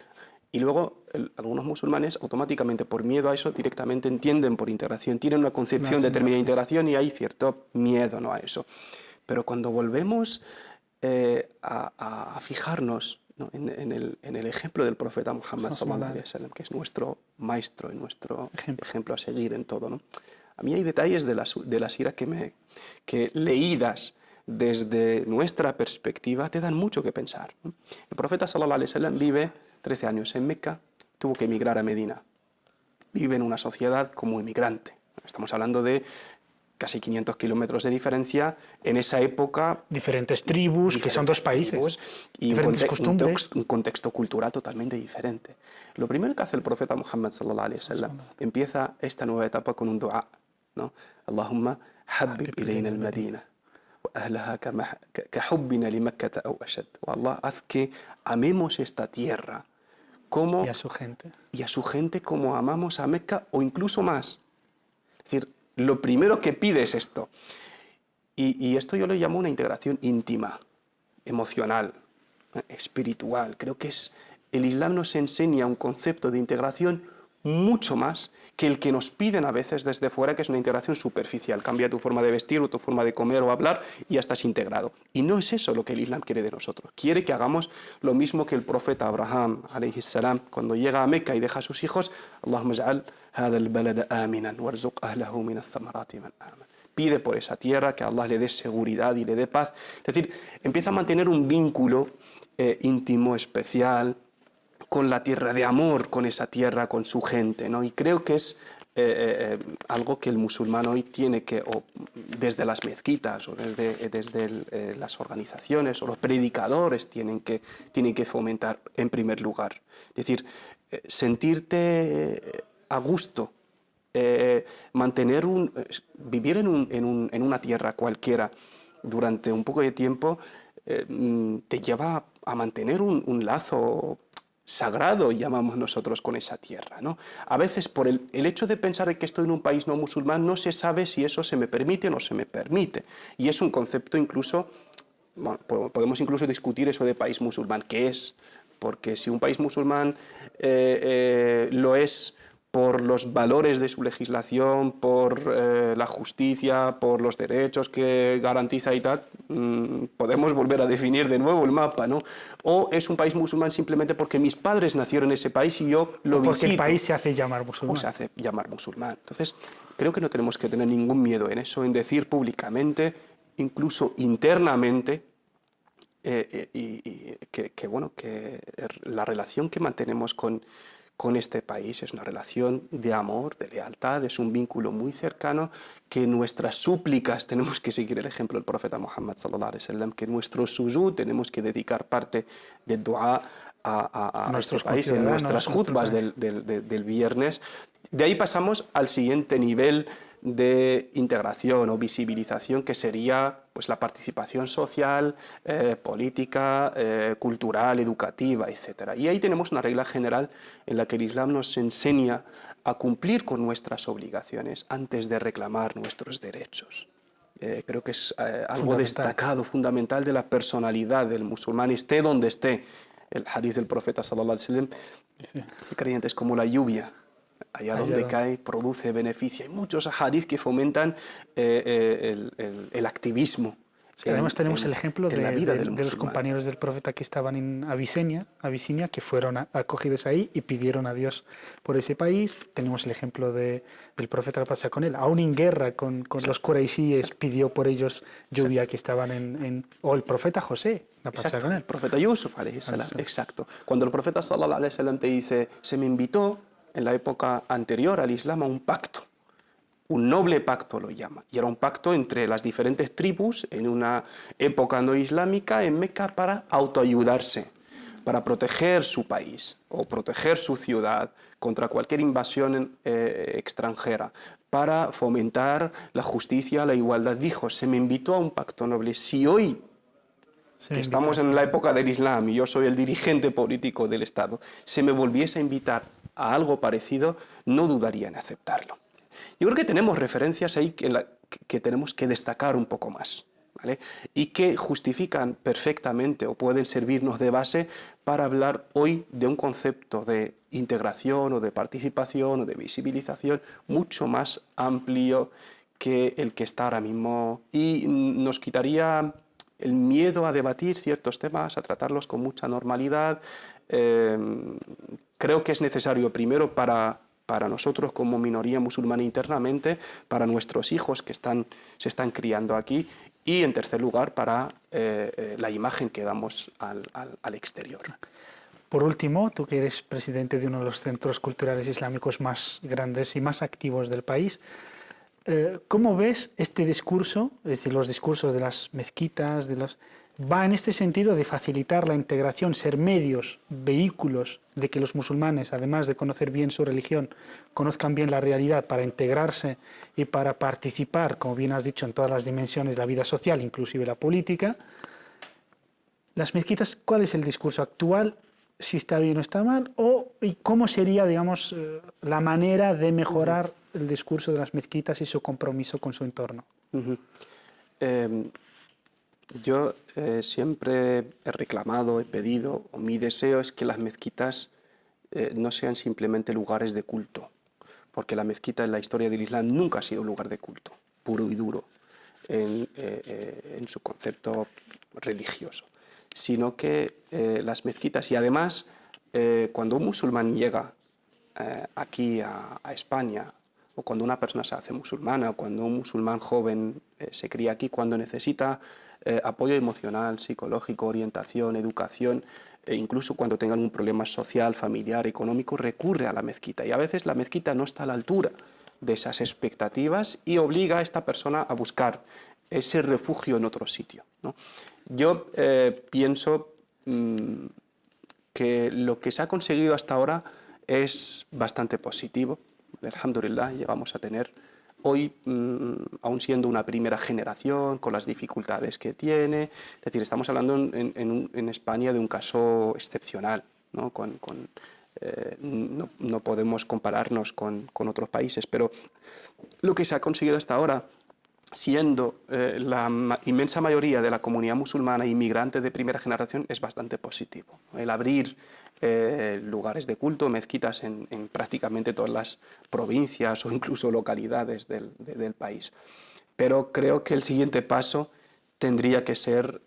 Y luego algunos musulmanes automáticamente, por miedo a eso, directamente entienden por integración, tienen una concepción determinada de integración y hay cierto miedo, ¿no?, a eso. Pero cuando volvemos a fijarnos, ¿no?, en el ejemplo del profeta Muhammad sallallahu alaihi wasallam, que es nuestro maestro y nuestro ejemplo a seguir en todo, ¿no? A mí hay detalles de la sira que leídas desde nuestra perspectiva te dan mucho que pensar, ¿no? El profeta sallallahu alaihi wasallam vive 13 años en Meca, tuvo que emigrar a Medina. Vive en una sociedad como inmigrante. Estamos hablando de casi 500 kilómetros de diferencia en esa época. Diferentes tribus, que son dos países. Y diferentes costumbres. Un contexto cultural totalmente diferente. Lo primero que hace el profeta Muhammad sallallahu alaihi wasallam, empieza esta nueva etapa con un dua, ¿no? Allahumma habbib ilayna al-Madina wa ahlaha ka hubbina li Makkah aw ashad. O Allah, haz que amemos esta tierra como, y a su gente como amamos a Meca, o incluso más. Es decir, lo primero que pide es esto. Y esto yo lo llamo una integración íntima, emocional, espiritual. Creo que el Islam nos enseña un concepto de integración mucho más que el que nos piden a veces desde fuera, que es una integración superficial. Cambia tu forma de vestir o tu forma de comer o hablar y ya estás integrado. Y no es eso lo que el Islam quiere de nosotros. Quiere que hagamos lo mismo que el profeta Abraham, alayhi salam, cuando llega a Meca y deja a sus hijos, Allahumma ij'al hadha al-balada aminan warzuq ahlahu min ath-thamarati man amana. Pide por esa tierra que Allah le dé seguridad y le dé paz. Es decir, empieza a mantener un vínculo íntimo, especial, con la tierra, de amor con esa tierra, con su gente, ¿no? Y creo que es algo que el musulmán hoy tiene que, o desde las mezquitas, o desde las organizaciones, o los predicadores tienen que fomentar en primer lugar. Es decir, sentirte a gusto, vivir en una tierra cualquiera durante un poco de tiempo, te lleva a mantener un lazo sagrado, llamamos nosotros, con esa tierra, ¿no? A veces por el hecho de pensar que estoy en un país no musulmán, no se sabe si eso se me permite o no se me permite. Y es un concepto incluso, bueno, podemos incluso discutir eso de país musulmán, ¿qué es? Porque si un país musulmán lo es por los valores de su legislación, por la justicia, por los derechos que garantiza y tal, podemos volver a definir de nuevo el mapa, ¿no? O es un país musulmán simplemente porque mis padres nacieron en ese país y yo lo visito. Porque el país se hace llamar musulmán. O se hace llamar musulmán. Entonces, creo que no tenemos que tener ningún miedo en eso, en decir públicamente, incluso internamente, que la relación que mantenemos con este país es una relación de amor, de lealtad, es un vínculo muy cercano, que nuestras súplicas, tenemos que seguir el ejemplo del profeta Muhammad sallallahu alaihi wasallam, que nuestro sujud tenemos que dedicar parte del dua a nuestro país, en nuestras jutbas del viernes. De ahí pasamos al siguiente nivel de integración o visibilización, que sería pues la participación social, política, cultural, educativa, etc. Y ahí tenemos una regla general en la que el Islam nos enseña a cumplir con nuestras obligaciones antes de reclamar nuestros derechos. Creo que es algo destacado, fundamental de la personalidad del musulmán, esté donde esté. El hadith del profeta sallallahu alaihi wasallam, el creyente es como la lluvia. Allá donde cae, produce beneficio. Hay muchos hadith que fomentan el activismo, Además tenemos el ejemplo en la vida del de los musulmán. compañeros del profeta que estaban en Abisinia, que fueron acogidos ahí y pidieron a Dios por ese país. Tenemos el ejemplo del profeta que pasa con él. Aún en guerra con los Quraishíes pidió por ellos lluvia que estaban o el profeta José la pasa Exacto, con él. el profeta Yusuf, exacto. Cuando el profeta sallallahu alaihi wasallam te dice, se me invitó en la época anterior al Islam a un pacto. Un noble pacto lo llama, y era un pacto entre las diferentes tribus en una época no islámica en Meca para autoayudarse, para proteger su país o proteger su ciudad contra cualquier invasión extranjera, para fomentar la justicia, la igualdad. Dijo, se me invitó a un pacto noble. Si hoy, que estamos en la época del Islam y yo soy el dirigente político del Estado, se me volviese a invitar a algo parecido, no dudaría en aceptarlo. Yo creo que tenemos referencias ahí que tenemos que destacar un poco más, ¿vale? Y que justifican perfectamente o pueden servirnos de base para hablar hoy de un concepto de integración o de participación o de visibilización mucho más amplio que el que está ahora mismo, y nos quitaría el miedo a debatir ciertos temas, a tratarlos con mucha normalidad. Creo que es necesario primero para nosotros como minoría musulmana internamente, para nuestros hijos que se están criando aquí, y en tercer lugar para la imagen que damos al exterior. Por último, tú que eres presidente de uno de los centros culturales islámicos más grandes y más activos del país, ¿cómo ves este discurso, es decir, los discursos de las mezquitas, va en este sentido de facilitar la integración, ser medios, vehículos de que los musulmanes, además de conocer bien su religión, conozcan bien la realidad para integrarse y para participar, como bien has dicho, en todas las dimensiones de la vida social, inclusive la política? Las mezquitas, ¿cuál es el discurso actual? ¿Si está bien o está mal? ¿Y cómo sería, digamos, la manera de mejorar el discurso de las mezquitas y su compromiso con su entorno? Yo siempre he reclamado, he pedido, o mi deseo es que las mezquitas no sean simplemente lugares de culto, porque la mezquita en la historia del Islam nunca ha sido un lugar de culto, puro y duro, en su concepto religioso, sino que las mezquitas, y además cuando un musulmán llega aquí a España, o cuando una persona se hace musulmana, o cuando un musulmán joven se cría aquí, cuando necesita apoyo emocional, psicológico, orientación, educación, e incluso cuando tenga algún problema social, familiar, económico, recurre a la mezquita. Y a veces la mezquita no está a la altura de esas expectativas y obliga a esta persona a buscar ese refugio en otro sitio, ¿no? Yo pienso que lo que se ha conseguido hasta ahora es bastante positivo. Alhamdulillah, llegamos a tener hoy, aún siendo una primera generación, con las dificultades que tiene, es decir, estamos hablando en España de un caso excepcional, ¿no? No podemos compararnos con otros países, pero lo que se ha conseguido hasta ahora, siendo la inmensa mayoría de la comunidad musulmana inmigrante de primera generación, es bastante positivo. El abrir lugares de culto, mezquitas en prácticamente todas las provincias o incluso localidades del país. Pero creo que el siguiente paso tendría que ser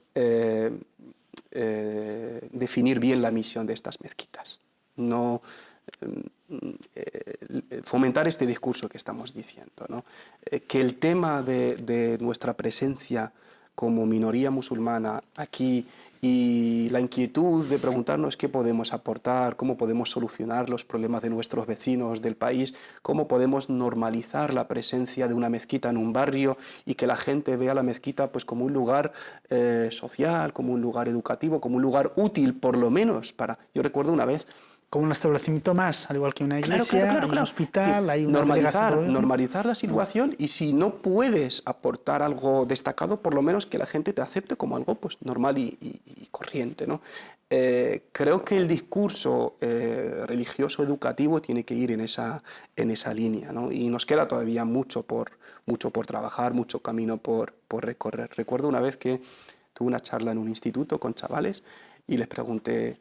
definir bien la misión de estas mezquitas. No fomentar este discurso que estamos diciendo, ¿no? Que el tema de nuestra presencia como minoría musulmana aquí y la inquietud de preguntarnos qué podemos aportar, cómo podemos solucionar los problemas de nuestros vecinos del país, cómo podemos normalizar la presencia de una mezquita en un barrio y que la gente vea la mezquita pues como un lugar social, como un lugar educativo, como un lugar útil por lo menos para... Yo recuerdo una vez... Como un establecimiento más, al igual que una iglesia, claro. un hospital, hay una normalizar la situación, y si no puedes aportar algo destacado, por lo menos que la gente te acepte como algo pues, normal y corriente, ¿no? Creo que el discurso religioso educativo tiene que ir en esa línea, ¿no? Y nos queda todavía mucho por trabajar, mucho camino por recorrer. Recuerdo una vez que tuve una charla en un instituto con chavales y les pregunté...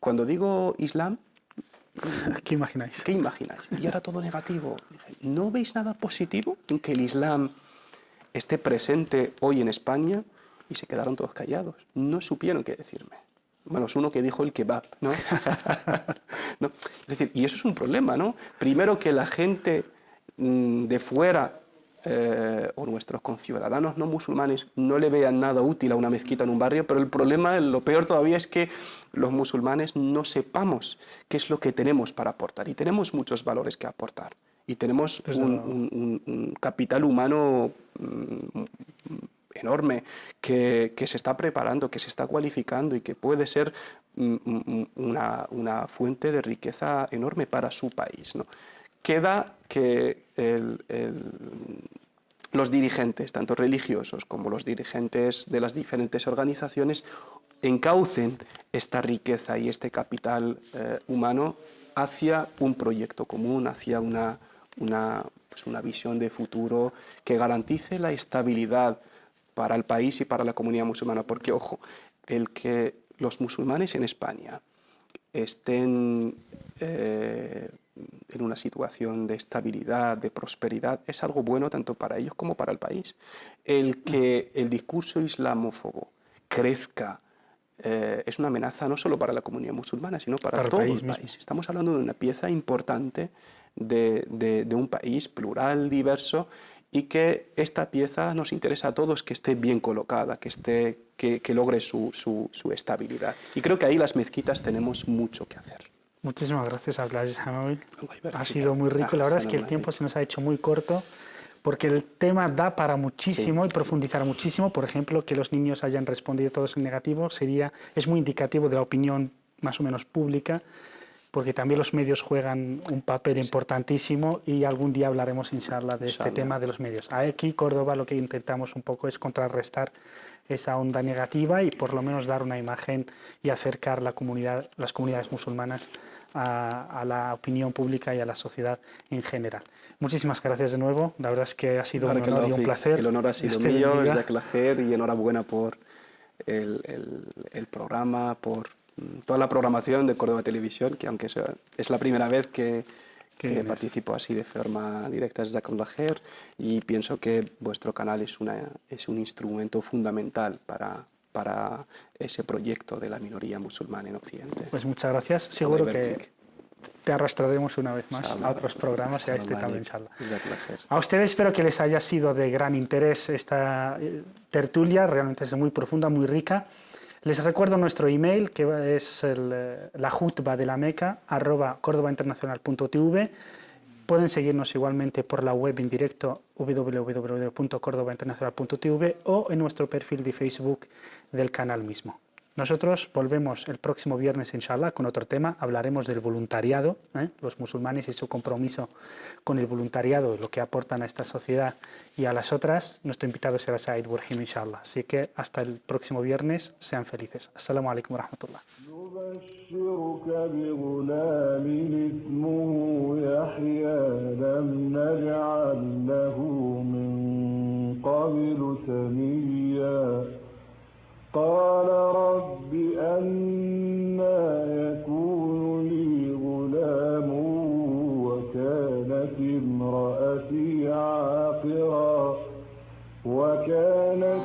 Cuando digo Islam, ¿qué imagináis? ¿Qué imagináis? Y era todo negativo. Dije, ¿no veis nada positivo en que el Islam esté presente hoy en España y se quedaron todos callados. No supieron qué decirme. Bueno, es uno que dijo el kebab, ¿no? ¿No? Es decir, y eso es un problema, ¿no? Primero que la gente de fuera o nuestros conciudadanos no musulmanes no le vean nada útil a una mezquita en un barrio, pero el problema, lo peor todavía, es que los musulmanes no sepamos qué es lo que tenemos para aportar. Y tenemos muchos valores que aportar. Y tenemos un capital humano enorme que se está preparando, que se está cualificando y que puede ser una fuente de riqueza enorme para su país, ¿no? Queda que los dirigentes, tanto religiosos como los dirigentes de las diferentes organizaciones, encaucen esta riqueza y este capital humano hacia un proyecto común, hacia una visión de futuro que garantice la estabilidad para el país y para la comunidad musulmana. Porque, ojo, el que los musulmanes en España estén en una situación de estabilidad, de prosperidad, es algo bueno tanto para ellos como para el país. El que el discurso islamófobo crezca es una amenaza no solo para la comunidad musulmana, sino para todo el país. Estamos hablando de una pieza importante de un país plural, diverso, y que esta pieza nos interesa a todos que esté bien colocada, que logre su estabilidad. Y creo que ahí las mezquitas tenemos mucho que hacer. Muchísimas gracias, Abdelaziz Hamaoui. Ha sido muy rico. La verdad es que el tiempo se nos ha hecho muy corto, porque el tema da para muchísimo y profundizar muchísimo. Por ejemplo, que los niños hayan respondido todos en negativo es muy indicativo de la opinión más o menos pública, porque también los medios juegan un papel importantísimo y algún día hablaremos, inshallah, de este tema de los medios. Aquí, Córdoba, lo que intentamos un poco es contrarrestar esa onda negativa y por lo menos dar una imagen y acercar las comunidades musulmanas a la opinión pública y a la sociedad en general. Muchísimas gracias de nuevo. La verdad es que ha sido un honor y un placer. El honor ha sido mío, es de placer, y enhorabuena por el programa, por toda la programación de Córdoba Televisión, que aunque es la primera vez que participo así de forma directa, es Jazakallah Khair, y pienso que vuestro canal es un instrumento fundamental para ese proyecto de la minoría musulmana en Occidente. Pues muchas gracias. Seguro que te arrastraremos una vez más a otros programas y a este también, inshallah. A ustedes espero que les haya sido de gran interés esta tertulia, realmente es muy profunda, muy rica. Les recuerdo nuestro email, que es la jutba de la Meca, @cordobainternacional.tv. Pueden seguirnos igualmente por la web en directo, www.cordobainternacional.tv, o en nuestro perfil de Facebook del canal mismo. Nosotros volvemos el próximo viernes, inshallah, con otro tema. Hablaremos del voluntariado, los musulmanes y su compromiso con el voluntariado, lo que aportan a esta sociedad y a las otras. Nuestro invitado será Said Burhim, inshallah. Así que hasta el próximo viernes, sean felices. Assalamu alaikum wa rahmatullah. قال رب أنى يكون لي غلام وكانت امرأتي عاقرا وكانت